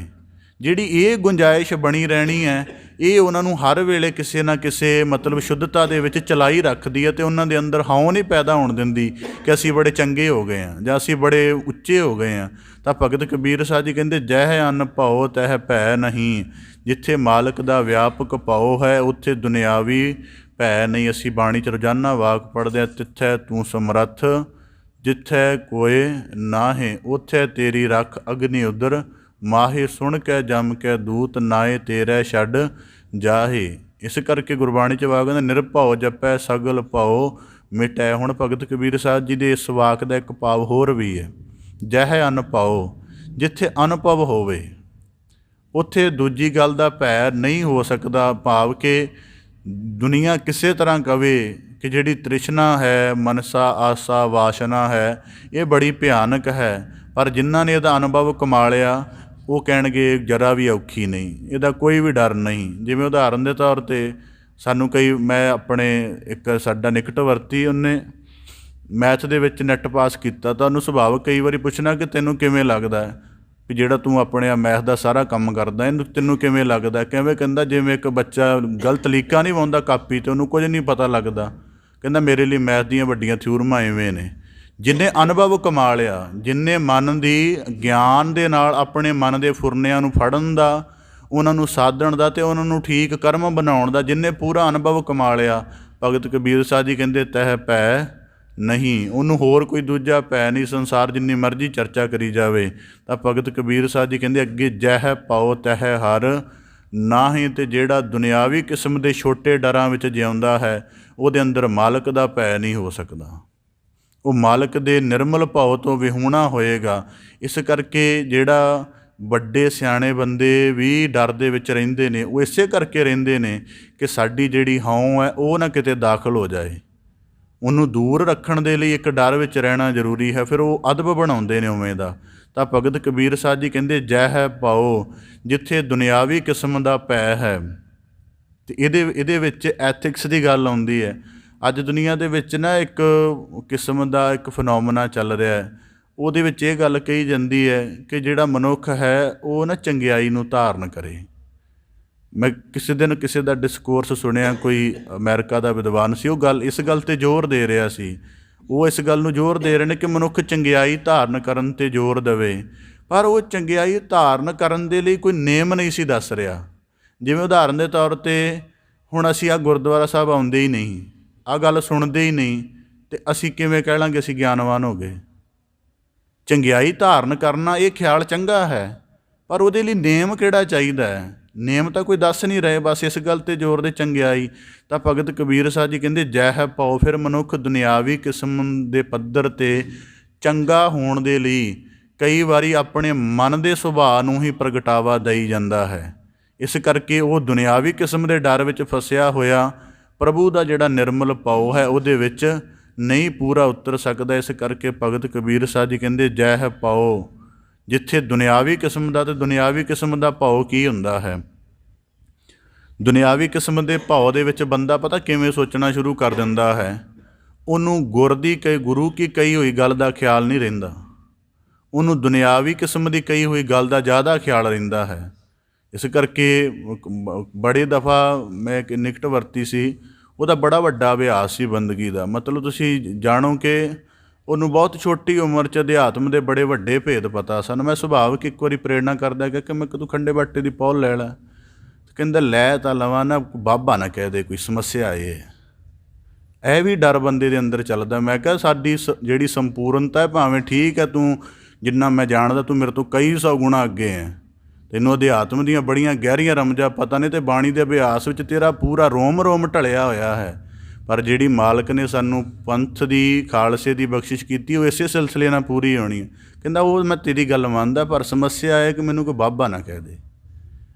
ਜਿਹੜੀ ਇਹ ਗੁੰਜਾਇਸ਼ ਬਣੀ ਰਹਿਣੀ ਹੈ, ਇਹ ਉਹਨਾਂ ਨੂੰ ਹਰ ਵੇਲੇ ਕਿਸੇ ਨਾ ਕਿਸੇ ਮਤਲਬ ਸ਼ੁੱਧਤਾ ਦੇ ਵਿੱਚ ਚਲਾਈ ਰੱਖਦੀ ਹੈ, ਅਤੇ ਉਹਨਾਂ ਦੇ ਅੰਦਰ ਹਉ ਨਹੀਂ ਪੈਦਾ ਹੋਣ ਦਿੰਦੀ ਕਿ ਅਸੀਂ ਬੜੇ ਚੰਗੇ ਹੋ ਗਏ ਹਾਂ ਜਾਂ ਅਸੀਂ ਬੜੇ ਉੱਚੇ ਹੋ ਗਏ ਹਾਂ। ਤਾਂ ਭਗਤ ਕਬੀਰ ਸਾਹਿਬ ਜੀ ਕਹਿੰਦੇ, ਜਹ ਅਨ ਭਉ ਤਹ ਭੈ ਨਹੀਂ, ਜਿੱਥੇ ਮਾਲਕ ਦਾ ਵਿਆਪਕ ਭਾਉ ਹੈ ਉੱਥੇ ਦੁਨਿਆਵੀ ਭੈ ਨਹੀਂ। ਅਸੀਂ ਬਾਣੀ 'ਚ ਰੋਜ਼ਾਨਾ ਵਾਕ ਪੜ੍ਹਦੇ ਹਾਂ, ਤਿੱਥੈ ਤੂੰ ਸਮਰੱਥ ਜਿੱਥੈ ਕੋਏ ਨਾਹੇ, ਉੱਥੇ ਤੇਰੀ ਰੱਖ ਅਗਨੀ ਉਦਰ ਮਾਹੇ, ਸੁਣ ਕੇ ਜਮ ਕੇ ਦੂਤ ਨਾਏ ਤੇਰੇ ਛੱਡ ਜਾਹੇ। ਇਸ ਕਰਕੇ ਗੁਰਬਾਣੀ 'ਚ ਵਾਕ ਕਹਿੰਦਾ, ਨਿਰਭਉ ਜਪੈ ਸਗਲ ਭਉ ਮਿਟੈ। ਹੁਣ ਭਗਤ ਕਬੀਰ ਸਾਹਿਬ ਜੀ ਦੇ ਇਸ ਵਾਕ ਦਾ ਇੱਕ ਭਾਵ ਹੋਰ ਵੀ ਹੈ, ਜਹ ਅਨ ਭਉ, ਜਿੱਥੇ ਅਨੁਭਵ ਹੋਵੇ ਉੱਥੇ ਦੂਜੀ ਗੱਲ ਦਾ ਭੈ ਨਹੀਂ ਹੋ ਸਕਦਾ। ਭਾਵ ਕਿ ਦੁਨੀਆ ਕਿਸੇ ਤਰ੍ਹਾਂ ਕਵੇ ਕਿ ਜਿਹੜੀ ਤ੍ਰਿਸ਼ਨਾ ਹੈ, ਮਨਸਾ ਆਸਾ ਵਾਸ਼ਨਾ ਹੈ, ਇਹ ਬੜੀ ਭਿਆਨਕ ਹੈ, ਪਰ ਜਿਨ੍ਹਾਂ ਨੇ ਇਹਦਾ ਅਨੁਭਵ ਕਮਾ ਲਿਆ ਉਹ ਕਹਿਣਗੇ ਜਰਾ ਵੀ ਔਖੀ ਨਹੀਂ, ਇਹਦਾ ਕੋਈ ਵੀ ਡਰ ਨਹੀਂ। ਜਿਵੇਂ ਉਦਾਹਰਨ ਦੇ ਤੌਰ 'ਤੇ ਸਾਨੂੰ ਮੈਂ ਆਪਣੇ ਇੱਕ ਸਾਡਾ ਨਿਕਟ ਵਰਤੀ, ਉਹਨੇ ਮੈਥ ਦੇ ਵਿੱਚ ਨੈੱਟ ਪਾਸ ਕੀਤਾ, ਤਾਂ ਉਹਨੂੰ ਸੁਭਾਵਿਕ ਕਈ ਵਾਰੀ ਪੁੱਛਣਾ ਕਿ ਤੈਨੂੰ ਕਿਵੇਂ ਲੱਗਦਾ ਹੈ ਵੀ ਜਿਹੜਾ ਤੂੰ ਆਪਣੇ ਮੈਥ ਦਾ ਸਾਰਾ ਕੰਮ ਕਰਦਾ ਇਹਨੂੰ ਤੈਨੂੰ ਕਿਵੇਂ ਲੱਗਦਾ। ਕਿਵੇਂ? ਕਹਿੰਦਾ ਜਿਵੇਂ ਇੱਕ ਬੱਚਾ ਗਲਤ ਲੀਕਾਂ ਨਹੀਂ ਪਾਉਂਦਾ ਕਾਪੀ 'ਤੇ, ਉਹਨੂੰ ਕੁਝ ਨਹੀਂ ਪਤਾ ਲੱਗਦਾ। ਕਹਿੰਦਾ ਮੇਰੇ ਲਈ ਮੈਥ ਦੀਆਂ ਵੱਡੀਆਂ ਥਿਊਰਮਾਂ ਇਵੇਂ ਨੇ। ਜਿੰਨੇ ਅਨੁਭਵ ਕਮਾ ਲਿਆ, ਜਿੰਨੇ ਮਨ ਦੀ ਗਿਆਨ ਦੇ ਨਾਲ ਆਪਣੇ ਮਨ ਦੇ ਫੁਰਨਿਆਂ ਨੂੰ ਫੜਨ ਦਾ, ਉਹਨਾਂ ਨੂੰ ਸਾਧਣ ਦਾ ਅਤੇ ਉਹਨਾਂ ਨੂੰ ਠੀਕ ਕਰਮ ਬਣਾਉਣ ਦਾ ਜਿੰਨੇ ਪੂਰਾ ਅਨੁਭਵ ਕਮਾ ਲਿਆ, ਭਗਤ ਕਬੀਰ ਸਾਹਿਬ ਜੀ ਕਹਿੰਦੇ ਤਹ ਭੈ ਨਹੀਂ, ਉਹਨੂੰ ਹੋਰ ਕੋਈ ਦੂਜਾ ਭੈ ਨਹੀਂ। ਸੰਸਾਰ ਜਿੰਨੀ ਮਰਜ਼ੀ ਚਰਚਾ ਕਰੀ ਜਾਵੇ ਤਾਂ ਭਗਤ ਕਬੀਰ ਸਾਹਿਬ ਜੀ ਕਹਿੰਦੇ ਅੱਗੇ ਜਹ ਪਾਓ ਤਹ ਹਰ ਨਾਹੀਂ, ਅਤੇ ਜਿਹੜਾ ਦੁਨਿਆਵੀ ਕਿਸਮ ਦੇ ਛੋਟੇ ਡਰਾਂ ਵਿੱਚ ਜਿਉਂਦਾ ਹੈ ਉਹਦੇ ਅੰਦਰ ਮਾਲਕ ਦਾ ਭੈ ਨਹੀਂ ਹੋ ਸਕਦਾ, ਉਹ ਮਾਲਕ ਦੇ ਨਿਰਮਲ ਭਾਉ ਤੋਂ ਵਿਹੂਣਾ ਹੋਏਗਾ। ਇਸ ਕਰਕੇ ਜਿਹੜਾ ਵੱਡੇ ਸਿਆਣੇ ਬੰਦੇ ਵੀ ਡਰ ਦੇ ਵਿੱਚ ਰਹਿੰਦੇ ਨੇ, ਉਹ ਇਸੇ ਕਰਕੇ ਰਹਿੰਦੇ ਨੇ ਕਿ ਸਾਡੀ ਜਿਹੜੀ ਹਉ ਹੈ ਉਹ ਨਾ ਕਿਤੇ ਦਾਖਲ ਹੋ ਜਾਏ। ਉਹਨੂੰ ਦੂਰ ਰੱਖਣ ਦੇ ਲਈ ਇੱਕ ਡਰ ਵਿੱਚ ਰਹਿਣਾ ਜ਼ਰੂਰੀ ਹੈ, ਫਿਰ ਉਹ ਅਦਬ ਬਣਾਉਂਦੇ ਨੇ ਉਵੇਂ ਦਾ। ਤਾਂ ਭਗਤ ਕਬੀਰ ਸਾਹਿਬ ਜੀ ਕਹਿੰਦੇ ਜਹ ਪਾਓ, ਜਿੱਥੇ ਦੁਨਿਆਵੀ ਕਿਸਮ ਦਾ ਭੈ ਹੈ। ਅਤੇ ਇਹਦੇ ਵਿੱਚ ਐਥਿਕਸ ਦੀ ਗੱਲ ਆਉਂਦੀ ਹੈ। ਅੱਜ ਦੁਨੀਆ ਦੇ ਵਿੱਚ ਨਾ ਇੱਕ ਕਿਸਮ ਦਾ ਇੱਕ ਫਿਨੋਮਨਾ ਚੱਲ ਰਿਹਾ ਹੈ, ਉਹਦੇ ਵਿੱਚ ਇਹ ਗੱਲ ਕਹੀ ਜਾਂਦੀ ਹੈ ਕਿ ਜਿਹੜਾ ਮਨੁੱਖ ਹੈ ਉਹ ਨਾ ਚੰਗਿਆਈ ਨੂੰ ਧਾਰਨ ਕਰੇ। ਮੈਂ ਕਿਸੇ ਦਿਨ ਕਿਸੇ ਦਾ ਡਿਸਕੋਰਸ ਸੁਣਿਆ, ਕੋਈ ਅਮਰੀਕਾ ਦਾ ਵਿਦਵਾਨ ਸੀ, ਉਹ ਇਸ ਗੱਲ 'ਤੇ ਜ਼ੋਰ ਦੇ ਰਿਹਾ ਸੀ। ਉਹ ਇਸ ਗੱਲ ਨੂੰ ਜ਼ੋਰ ਦੇ ਰਹੇ ਨੇ ਕਿ ਮਨੁੱਖ ਚੰਗਿਆਈ ਧਾਰਨ ਕਰਨ 'ਤੇ ਜ਼ੋਰ ਦੇਵੇ, ਪਰ ਉਹ ਚੰਗਿਆਈ ਧਾਰਨ ਕਰਨ ਦੇ ਲਈ ਕੋਈ ਨੇਮ ਨਹੀਂ ਸੀ ਦੱਸ ਰਿਹਾ। ਜਿਵੇਂ ਉਦਾਹਰਨ ਦੇ ਤੌਰ 'ਤੇ ਹੁਣ ਅਸੀਂ ਆਹ ਗੁਰਦੁਆਰਾ ਸਾਹਿਬ ਆਉਂਦੇ ਹੀ ਨਹੀਂ, ਆਹ ਗੱਲ ਸੁਣਦੇ ਹੀ ਨਹੀਂ, ਅਤੇ ਅਸੀਂ ਕਿਵੇਂ ਕਹਿ ਲਾਂਗੇ ਅਸੀਂ ਗਿਆਨਵਾਨ ਹੋ ਗਏ। ਚੰਗਿਆਈ ਧਾਰਨ ਕਰਨਾ ਇਹ ਖਿਆਲ ਚੰਗਾ ਹੈ, ਪਰ ਉਹਦੇ ਲਈ ਨੇਮ ਕਿਹੜਾ ਚਾਹੀਦਾ ਹੈ? ਨੇਮ ਤਾਂ ਕੋਈ ਦੱਸ ਨਹੀਂ ਰਹੇ, ਬਸ ਇਸ ਗੱਲ 'ਤੇ ਜ਼ੋਰ ਦੇ ਚੰਗਿਆਈ। ਤਾਂ ਭਗਤ ਕਬੀਰ ਸਾਹਿਬ ਜੀ ਕਹਿੰਦੇ, ਜੈ ਹੈ ਭਉ ਫਿਰ ਮਨੁੱਖ ਦੁਨਿਆਵੀ ਕਿਸਮ ਦੇ ਪੱਧਰ 'ਤੇ ਚੰਗਾ ਹੋਣ ਦੇ ਲਈ ਕਈ ਵਾਰੀ ਆਪਣੇ ਮਨ ਦੇ ਸੁਭਾਅ ਨੂੰ ਹੀ ਪ੍ਰਗਟਾਵਾ ਦਈ ਜਾਂਦਾ ਹੈ। ਇਸ ਕਰਕੇ ਉਹ ਦੁਨਿਆਵੀ ਕਿਸਮ ਦੇ ਡਰ ਵਿੱਚ ਫਸਿਆ ਹੋਇਆ ਪ੍ਰਭੂ ਦਾ ਜਿਹੜਾ ਨਿਰਮਲ ਭਾਉ ਹੈ ਉਹਦੇ ਵਿੱਚ ਨਹੀਂ ਪੂਰਾ ਉਤਰ ਸਕਦਾ। ਇਸ ਕਰਕੇ ਭਗਤ ਕਬੀਰ ਸਾਹਿਬ ਜੀ ਕਹਿੰਦੇ, ਜੈ ਹੈ ਭਾਉ। ਜਿੱਥੇ ਦੁਨਿਆਵੀ ਕਿਸਮ ਦਾ, ਅਤੇ ਦੁਨਿਆਵੀ ਕਿਸਮ ਦਾ ਭਾਉ ਕੀ ਹੁੰਦਾ ਹੈ? ਦੁਨਿਆਵੀ ਕਿਸਮ ਦੇ ਭਾਉ ਦੇ ਵਿੱਚ ਬੰਦਾ ਪਤਾ ਕਿਵੇਂ ਸੋਚਣਾ ਸ਼ੁਰੂ ਕਰ ਦਿੰਦਾ ਹੈ, ਉਹਨੂੰ ਗੁਰੂ ਕੀ ਕਹੀ ਹੋਈ ਗੱਲ ਦਾ ਖਿਆਲ ਨਹੀਂ ਰਹਿੰਦਾ, ਉਹਨੂੰ ਦੁਨਿਆਵੀ ਕਿਸਮ ਦੀ ਕਹੀ ਹੋਈ ਗੱਲ ਦਾ ਜ਼ਿਆਦਾ ਖਿਆਲ ਰਹਿੰਦਾ ਹੈ। ਇਸ ਕਰਕੇ ਬੜੇ ਦਫਾ ਮੈਂ ਇੱਕ ਨਿਕਟ ਵਰਤੀ ਸੀ, ਉਹਦਾ ਬੜਾ ਵੱਡਾ ਅਭਿਆਸ ਸੀ ਬੰਦਗੀ ਦਾ। ਮਤਲਬ ਤੁਸੀਂ ਜਾਣੋ ਕਿ ਉਹਨੂੰ ਬਹੁਤ ਛੋਟੀ ਉਮਰ 'ਚ ਅਧਿਆਤਮ ਦੇ ਬੜੇ ਵੱਡੇ ਭੇਦ ਪਤਾ ਸਨ। ਮੈਂ ਸੁਭਾਵਿਕ ਇੱਕ ਵਾਰੀ ਪ੍ਰੇਰਨਾ ਕਰਦਾ ਕਿ ਮੈਂ ਤੂੰ ਖੰਡੇ ਬਾਟੇ ਦੀ ਪੌਲ ਲੈ ਲੈ। ਕਹਿੰਦਾ ਲੈ ਤਾਂ ਲਵਾਂ ਨਾ, ਬਾਬਾ ਨਾ ਕਹਿ ਦੇ ਕੋਈ ਸਮੱਸਿਆ ਆਏ। ਇਹ ਵੀ ਡਰ ਬੰਦੇ ਦੇ ਅੰਦਰ ਚੱਲਦਾ। ਮੈਂ ਕਿਹਾ ਸਾਡੀ ਜਿਹੜੀ ਸੰਪੂਰਨਤਾ ਹੈ, ਭਾਵੇਂ ਠੀਕ ਹੈ ਤੂੰ ਜਿੰਨਾ ਮੈਂ ਜਾਣਦਾ ਤੂੰ ਮੇਰੇ ਤੋਂ ਕਈ 100 ਗੁਣਾ ਅੱਗੇ ਹੈ, ਤੈਨੂੰ ਅਧਿਆਤਮ ਦੀਆਂ ਬੜੀਆਂ ਗਹਿਰੀਆਂ ਰਮਜਾਂ ਪਤਾ ਨੇ, ਅਤੇ ਬਾਣੀ ਦੇ ਅਭਿਆਸ ਵਿੱਚ ਤੇਰਾ ਪੂਰਾ ਰੋਮ ਢਲਿਆ ਹੋਇਆ ਹੈ। ਪਰ ਜਿਹੜੀ ਮਾਲਕ ਨੇ ਸਾਨੂੰ ਪੰਥ ਦੀ, ਖਾਲਸੇ ਦੀ ਬਖਸ਼ਿਸ਼ ਕੀਤੀ, ਉਹ ਇਸੇ ਸਿਲਸਿਲੇ ਨਾਲ ਪੂਰੀ ਹੋਣੀ ਹੈ। ਕਹਿੰਦਾ ਉਹ ਮੈਂ ਤੇਰੀ ਗੱਲ ਮੰਨਦਾ, ਪਰ ਸਮੱਸਿਆ ਹੈ ਕਿ ਮੈਨੂੰ ਕੋਈ ਬਾਬਾ ਨਾ ਕਹਿ ਦੇ।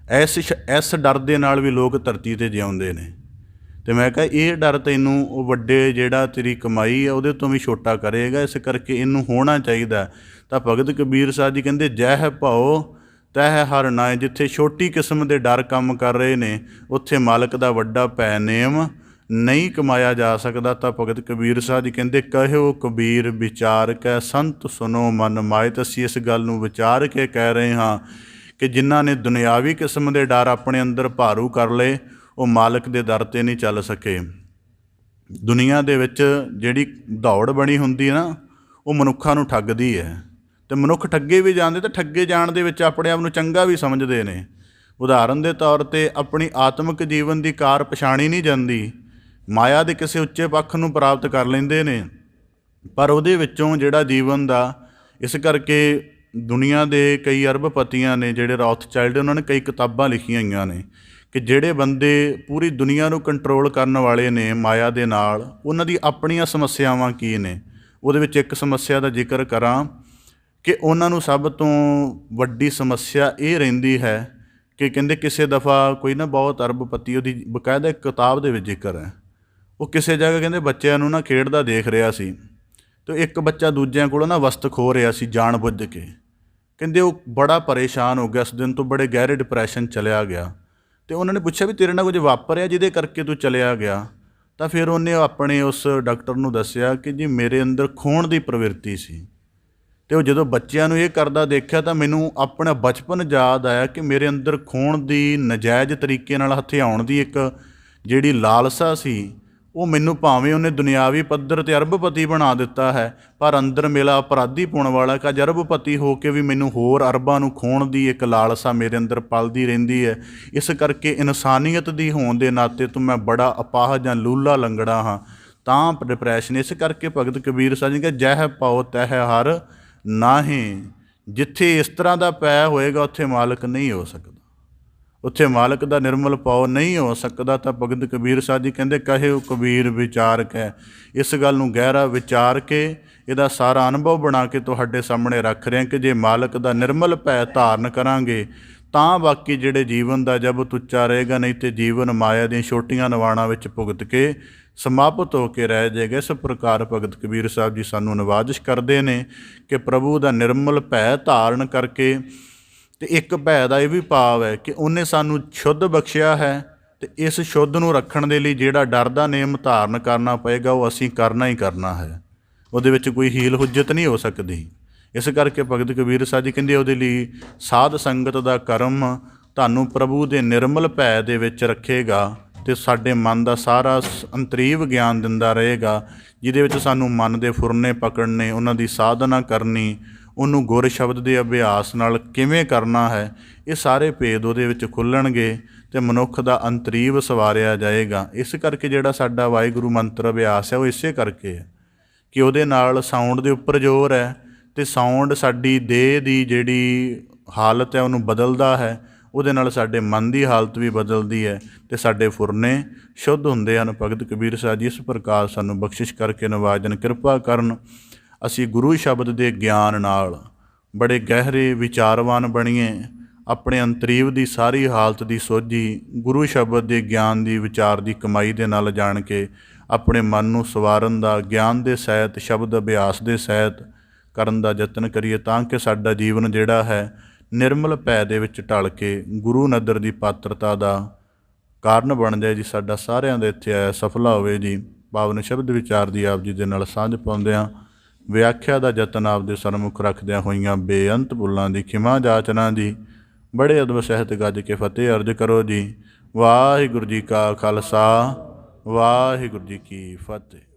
ਇਸ ਡਰ ਦੇ ਨਾਲ ਵੀ ਲੋਕ ਧਰਤੀ 'ਤੇ ਜਿਉਂਦੇ ਨੇ। ਅਤੇ ਮੈਂ ਕਿਹਾ ਇਹ ਡਰ ਤੈਨੂੰ ਉਹ ਵੱਡੇ ਜਿਹੜਾ ਤੇਰੀ ਕਮਾਈ ਹੈ ਉਹਦੇ ਤੋਂ ਵੀ ਛੋਟਾ ਕਰੇਗਾ। ਇਸ ਕਰਕੇ ਇਹਨੂੰ ਹੋਣਾ ਚਾਹੀਦਾ। ਤਾਂ ਭਗਤ ਕਬੀਰ ਸਾਹਿਬ ਜੀ ਕਹਿੰਦੇ, ਜੈ ਹੈ ਭਉ ਤੈ ਹੈ ਹਰਿ ਨਾਇ। ਜਿੱਥੇ ਛੋਟੀ ਕਿਸਮ ਦੇ ਡਰ ਕੰਮ ਕਰ ਰਹੇ ਨੇ, ਉੱਥੇ ਮਾਲਕ ਦਾ ਵੱਡਾ ਭੈ ਨੇਮ ਨਹੀਂ ਕਮਾਇਆ ਜਾ ਸਕਦਾ। ਤਾਂ ਭਗਤ ਕਬੀਰ ਸਾਹਿਬ ਜੀ ਕਹਿੰਦੇ, ਕਹਿਓ ਕਬੀਰ ਵਿਚਾਰ ਕੈ ਸੰਤ ਸੁਨੋ ਮਨ ਮਾਏ। ਤਾਂ ਅਸੀਂ ਇਸ ਗੱਲ ਨੂੰ ਵਿਚਾਰ ਕੇ ਕਹਿ ਰਹੇ ਹਾਂ ਕਿ ਜਿਨ੍ਹਾਂ ਨੇ ਦੁਨਿਆਵੀ ਕਿਸਮ ਦੇ ਡਰ ਆਪਣੇ ਅੰਦਰ ਭਾਰੂ ਕਰ ਲਏ, ਉਹ ਮਾਲਕ ਦੇ ਦਰ 'ਤੇ ਨਹੀਂ ਚੱਲ ਸਕੇ। ਦੁਨੀਆ ਦੇ ਵਿੱਚ ਜਿਹੜੀ ਦੌੜ ਬਣੀ ਹੁੰਦੀ ਹੈ ਨਾ, ਉਹ ਮਨੁੱਖਾਂ ਨੂੰ ਠੱਗਦੀ ਹੈ, ਅਤੇ ਮਨੁੱਖ ਠੱਗੇ ਵੀ ਜਾਂਦੇ, ਅਤੇ ਠੱਗੇ ਜਾਣ ਦੇ ਵਿੱਚ ਆਪਣੇ ਆਪ ਨੂੰ ਚੰਗਾ ਵੀ ਸਮਝਦੇ ਨੇ। ਉਦਾਹਰਨ ਦੇ ਤੌਰ 'ਤੇ ਆਪਣੀ ਆਤਮਿਕ ਜੀਵਨ ਦੀ ਕਾਰ ਪਛਾਣੀ ਨਹੀਂ ਜਾਂਦੀ, ਮਾਇਆ ਦੇ ਕਿਸੇ ਉੱਚੇ ਪੱਖ ਨੂੰ ਪ੍ਰਾਪਤ ਕਰ ਲੈਂਦੇ ਨੇ, ਪਰ ਉਹਦੇ ਵਿੱਚੋਂ ਜਿਹੜਾ ਜੀਵਨ ਦਾ, ਇਸ ਕਰਕੇ ਦੁਨੀਆ ਦੇ ਕਈ ਅਰਬਪਤੀਆਂ ਨੇ ਜਿਹੜੇ ਰੌਥਚਾਈਲਡ, ਉਹਨਾਂ ਨੇ ਕਈ ਕਿਤਾਬਾਂ ਲਿਖੀਆਂ ਹੋਈਆਂ ਨੇ ਕਿ ਜਿਹੜੇ ਬੰਦੇ ਪੂਰੀ ਦੁਨੀਆ ਨੂੰ ਕੰਟਰੋਲ ਕਰਨ ਵਾਲੇ ਨੇ ਮਾਇਆ ਦੇ ਨਾਲ, ਉਹਨਾਂ ਦੀ ਆਪਣੀਆਂ ਸਮੱਸਿਆਵਾਂ ਕੀ ਨੇ। ਉਹਦੇ ਵਿੱਚ ਇੱਕ ਸਮੱਸਿਆ ਦਾ ਜ਼ਿਕਰ ਕਰਾਂ ਕਿ ਉਹਨਾਂ ਨੂੰ ਸਭ ਤੋਂ ਵੱਡੀ ਸਮੱਸਿਆ ਇਹ ਰਹਿੰਦੀ ਹੈ ਕਿ ਕਹਿੰਦੇ ਕਿਸੇ ਦਫਾ ਕੋਈ ਨਾ ਬਹੁਤ ਅਰਬਪਤੀ, ਉਹਦੀ ਬਕਾਇਦਾ ਇੱਕ ਕਿਤਾਬ ਦੇ ਵਿੱਚ ਜ਼ਿਕਰ ਹੈ, ਉਹ ਕਿਸੇ ਜਗ੍ਹਾ ਕਹਿੰਦੇ ਬੱਚਿਆਂ ਨੂੰ ਨਾ ਖੇਡਦਾ ਦੇਖ ਰਿਹਾ ਸੀ, ਅਤੇ ਇੱਕ ਬੱਚਾ ਦੂਜਿਆਂ ਕੋਲੋਂ ਨਾ ਵਸਤ ਖੋਹ ਰਿਹਾ ਸੀ ਜਾਣ ਬੁੱਝ ਕੇ। ਕਹਿੰਦੇ ਉਹ ਬੜਾ ਪਰੇਸ਼ਾਨ ਹੋ ਗਿਆ, ਉਸ ਦਿਨ ਤੋਂ ਬੜੇ ਗਹਿਰੇ ਡਿਪਰੈਸ਼ਨ ਚਲਿਆ ਗਿਆ। ਅਤੇ ਉਹਨਾਂ ਨੇ ਪੁੱਛਿਆ ਵੀ ਤੇਰੇ ਨਾਲ ਕੁਝ ਵਾਪਰਿਆ ਜਿਹਦੇ ਕਰਕੇ ਤੂੰ ਚਲਿਆ ਗਿਆ? ਤਾਂ ਫਿਰ ਉਹਨੇ ਆਪਣੇ ਉਸ ਡਾਕਟਰ ਨੂੰ ਦੱਸਿਆ ਕਿ ਜੀ ਮੇਰੇ ਅੰਦਰ ਖੋਹਣ ਦੀ ਪ੍ਰਵਿਰਤੀ ਸੀ, ਅਤੇ ਉਹ ਜਦੋਂ ਬੱਚਿਆਂ ਨੂੰ ਇਹ ਕਰਦਾ ਦੇਖਿਆ ਤਾਂ ਮੈਨੂੰ ਆਪਣਾ ਬਚਪਨ ਯਾਦ ਆਇਆ ਕਿ ਮੇਰੇ ਅੰਦਰ ਖੋਹਣ ਦੀ, ਨਜਾਇਜ਼ ਤਰੀਕੇ ਨਾਲ ਹਥਿਆਉਣ ਦੀ ਇੱਕ ਜਿਹੜੀ ਲਾਲਸਾ ਸੀ, ਉਹ ਮੈਨੂੰ ਭਾਵੇਂ ਉਹਨੇ ਦੁਨਿਆਵੀ ਪੱਧਰ 'ਤੇ ਅਰਬਪਤੀ ਬਣਾ ਦਿੱਤਾ ਹੈ, ਪਰ ਅੰਦਰ ਮੇਰਾ ਅਪਰਾਧੀ ਪਾਉਣ ਵਾਲਾ ਕਿ ਅੱਜ ਅਰਬਪਤੀ ਹੋ ਕੇ ਵੀ ਮੈਨੂੰ ਹੋਰ ਅਰਬਾਂ ਨੂੰ ਖੋਹਣ ਦੀ ਇੱਕ ਲਾਲਸਾ ਮੇਰੇ ਅੰਦਰ ਪਲਦੀ ਰਹਿੰਦੀ ਹੈ। ਇਸ ਕਰਕੇ ਇਨਸਾਨੀਅਤ ਦੀ ਹੋਣ ਦੇ ਨਾਤੇ ਤੋਂ ਮੈਂ ਬੜਾ ਅਪਾਹਜ ਜਾਂ ਲੂਲਾ ਲੰਗੜਾ ਹਾਂ, ਤਾਂ ਡਿਪਰੈਸ਼ਨ। ਇਸ ਕਰਕੇ ਭਗਤ ਕਬੀਰ ਸਾਹਿਬ ਜੀ ਕਹਿੰਦੇ, ਜੈ ਹੈ ਭਉ ਤੈ ਹੈ ਹਰਿ ਨਾਹੀਂ। ਜਿੱਥੇ ਇਸ ਤਰ੍ਹਾਂ ਦਾ ਪੈ ਹੋਏਗਾ ਉੱਥੇ ਮਾਲਕ ਨਹੀਂ ਹੋ ਸਕਦਾ, ਉੱਥੇ ਮਾਲਕ ਦਾ ਨਿਰਮਲ ਭਾਉ ਨਹੀਂ ਹੋ ਸਕਦਾ। ਤਾਂ ਭਗਤ ਕਬੀਰ ਸਾਹਿਬ ਜੀ ਕਹਿੰਦੇ, ਕਹਿਓ ਕਬੀਰ ਵਿਚਾਰ ਕੇ। ਇਸ ਗੱਲ ਨੂੰ ਗਹਿਰਾ ਵਿਚਾਰ ਕੇ ਇਹਦਾ ਸਾਰਾ ਅਨੁਭਵ ਬਣਾ ਕੇ ਤੁਹਾਡੇ ਸਾਹਮਣੇ ਰੱਖ ਰਹੇ ਹਾਂ ਕਿ ਜੇ ਮਾਲਕ ਦਾ ਨਿਰਮਲ ਭੈ ਧਾਰਨ ਕਰਾਂਗੇ ਤਾਂ ਬਾਕੀ ਜਿਹੜੇ ਜੀਵਨ ਦਾ ਜਬਤ ਉੱਚਾ ਰਹੇਗਾ, ਨਹੀਂ ਤੇ ਜੀਵਨ ਮਾਇਆ ਦੀਆਂ ਛੋਟੀਆਂ ਨਿਵਾਣਾਂ ਵਿੱਚ ਭੁਗਤ ਕੇ ਸਮਾਪਤ ਹੋ ਕੇ ਰਹਿ ਜਾਏਗਾ। ਇਸ ਪ੍ਰਕਾਰ ਭਗਤ ਕਬੀਰ ਸਾਹਿਬ ਜੀ ਸਾਨੂੰ ਨਿਵਾਜਿਸ਼ ਕਰਦੇ ਨੇ ਕਿ ਪ੍ਰਭੂ ਦਾ ਨਿਰਮਲ ਭੈ ਧਾਰਨ ਕਰਕੇ, ਅਤੇ ਇੱਕ ਭੈ ਦਾ ਇਹ ਵੀ ਭਾਵ ਹੈ ਕਿ ਉਹਨੇ ਸਾਨੂੰ ਸ਼ੁੱਧ ਬਖਸ਼ਿਆ ਹੈ, ਅਤੇ ਇਸ ਸ਼ੁੱਧ ਨੂੰ ਰੱਖਣ ਦੇ ਲਈ ਜਿਹੜਾ ਡਰ ਦਾ ਨੇਮ ਧਾਰਨ ਕਰਨਾ ਪਏਗਾ ਉਹ ਅਸੀਂ ਕਰਨਾ ਹੀ ਕਰਨਾ ਹੈ। ਉਹਦੇ ਵਿੱਚ ਕੋਈ ਹੀਲ ਹੁੱਜਤ ਨਹੀਂ ਹੋ ਸਕਦੀ। ਇਸ ਕਰਕੇ ਭਗਤ ਕਬੀਰ ਸਾਹਿਬ ਜੀ ਕਹਿੰਦੇ, ਉਹਦੇ ਲਈ ਸਾਧ ਸੰਗਤ ਦਾ ਕਰਮ ਤੁਹਾਨੂੰ ਪ੍ਰਭੂ ਦੇ ਨਿਰਮਲ ਭੈ ਦੇ ਵਿੱਚ ਰੱਖੇਗਾ, ਅਤੇ ਸਾਡੇ ਮਨ ਦਾ ਸਾਰਾ ਅੰਤਰੀਵ ਗਿਆਨ ਦਿੰਦਾ ਰਹੇਗਾ, ਜਿਹਦੇ ਵਿੱਚ ਸਾਨੂੰ ਮਨ ਦੇ ਫੁਰਨੇ ਪਕੜਨੇ, ਉਹਨਾਂ ਦੀ ਸਾਧਨਾ ਕਰਨੀ, ਉਹਨੂੰ ਗੁਰ ਸ਼ਬਦ ਦੇ ਅਭਿਆਸ ਨਾਲ ਕਿਵੇਂ ਕਰਨਾ ਹੈ, ਇਹ ਸਾਰੇ ਭੇਦ ਉਹਦੇ ਵਿੱਚ ਖੁੱਲ੍ਹਣਗੇ ਅਤੇ ਮਨੁੱਖ ਦਾ ਅੰਤਰੀਵ ਸਵਾਰਿਆ ਜਾਏਗਾ। ਇਸ ਕਰਕੇ ਜਿਹੜਾ ਸਾਡਾ ਵਾਹਿਗੁਰੂ ਮੰਤਰ ਅਭਿਆਸ ਹੈ ਉਹ ਇਸੇ ਕਰਕੇ ਹੈ ਕਿ ਉਹਦੇ ਨਾਲ ਸਾਊਂਡ ਦੇ ਉੱਪਰ ਜ਼ੋਰ ਹੈ ਅਤੇ ਸਾਊਂਡ ਸਾਡੀ ਦੇਹ ਦੀ ਜਿਹੜੀ ਹਾਲਤ ਹੈ ਉਹਨੂੰ ਬਦਲਦਾ ਹੈ, ਉਹਦੇ ਨਾਲ ਸਾਡੇ ਮਨ ਦੀ ਹਾਲਤ ਵੀ ਬਦਲਦੀ ਹੈ ਅਤੇ ਸਾਡੇ ਫੁਰਨੇ ਸ਼ੁੱਧ ਹੁੰਦੇ ਹਨ। ਭਗਤ ਕਬੀਰ ਸਾਹਿਬ ਜੀ ਇਸ ਪ੍ਰਕਾਰ ਸਾਨੂੰ ਬਖਸ਼ਿਸ਼ ਕਰਕੇ ਨਵਾਜਨ, ਕਿਰਪਾ ਕਰਨ, ਅਸੀਂ ਗੁਰੂ ਸ਼ਬਦ ਦੇ ਗਿਆਨ ਨਾਲ ਬੜੇ ਗਹਿਰੇ ਵਿਚਾਰਵਾਨ ਬਣੀਏ। ਆਪਣੇ ਅੰਤਰੀਵ ਦੀ ਸਾਰੀ ਹਾਲਤ ਦੀ ਸੋਝੀ ਗੁਰੂ ਸ਼ਬਦ ਦੇ ਗਿਆਨ ਦੀ ਵਿਚਾਰ ਦੀ ਕਮਾਈ ਦੇ ਨਾਲ ਜਾਣ ਕੇ ਆਪਣੇ ਮਨ ਨੂੰ ਸਵਾਰਨ ਦਾ, ਗਿਆਨ ਦੇ ਸਹਿਤ, ਸ਼ਬਦ ਅਭਿਆਸ ਦੇ ਸਹਿਤ ਕਰਨ ਦਾ ਯਤਨ ਕਰੀਏ, ਤਾਂ ਕਿ ਸਾਡਾ ਜੀਵਨ ਜਿਹੜਾ ਹੈ ਨਿਰਮਲ ਭੈ ਦੇ ਵਿੱਚ ਢਲ ਕੇ ਗੁਰੂ ਨਦਰ ਦੀ ਪਾਤਰਤਾ ਦਾ ਕਾਰਨ ਬਣ ਜਾਏ ਜੀ। ਸਾਡਾ ਸਾਰਿਆਂ ਦਾ ਇੱਥੇ ਆਇਆ ਸਫਲਾ ਹੋਵੇ ਜੀ। ਪਾਵਨ ਸ਼ਬਦ ਵਿਚਾਰ ਦੀ ਆਪ ਜੀ ਦੇ ਨਾਲ ਸਾਂਝ ਪਾਉਂਦਿਆਂ ਵਿਆਖਿਆ ਦਾ ਯਤਨ ਆਪ ਦੇ ਸਨਮੁਖ ਰੱਖਦਿਆਂ ਹੋਈਆਂ ਬੇਅੰਤ ਭੁੱਲਾਂ ਦੀ ਖਿਮਾ ਜਾਚਨਾ ਜੀ। ਬੜੇ ਅਦਬ ਸਹਿਤ ਗੱਜ ਕੇ ਫਤਿਹ ਅਰਜ ਕਰੋ ਜੀ। ਵਾਹਿਗੁਰੂ ਜੀ ਕਾ ਖਾਲਸਾ, ਵਾਹਿਗੁਰੂ ਜੀ ਕੀ ਫਤਿਹ।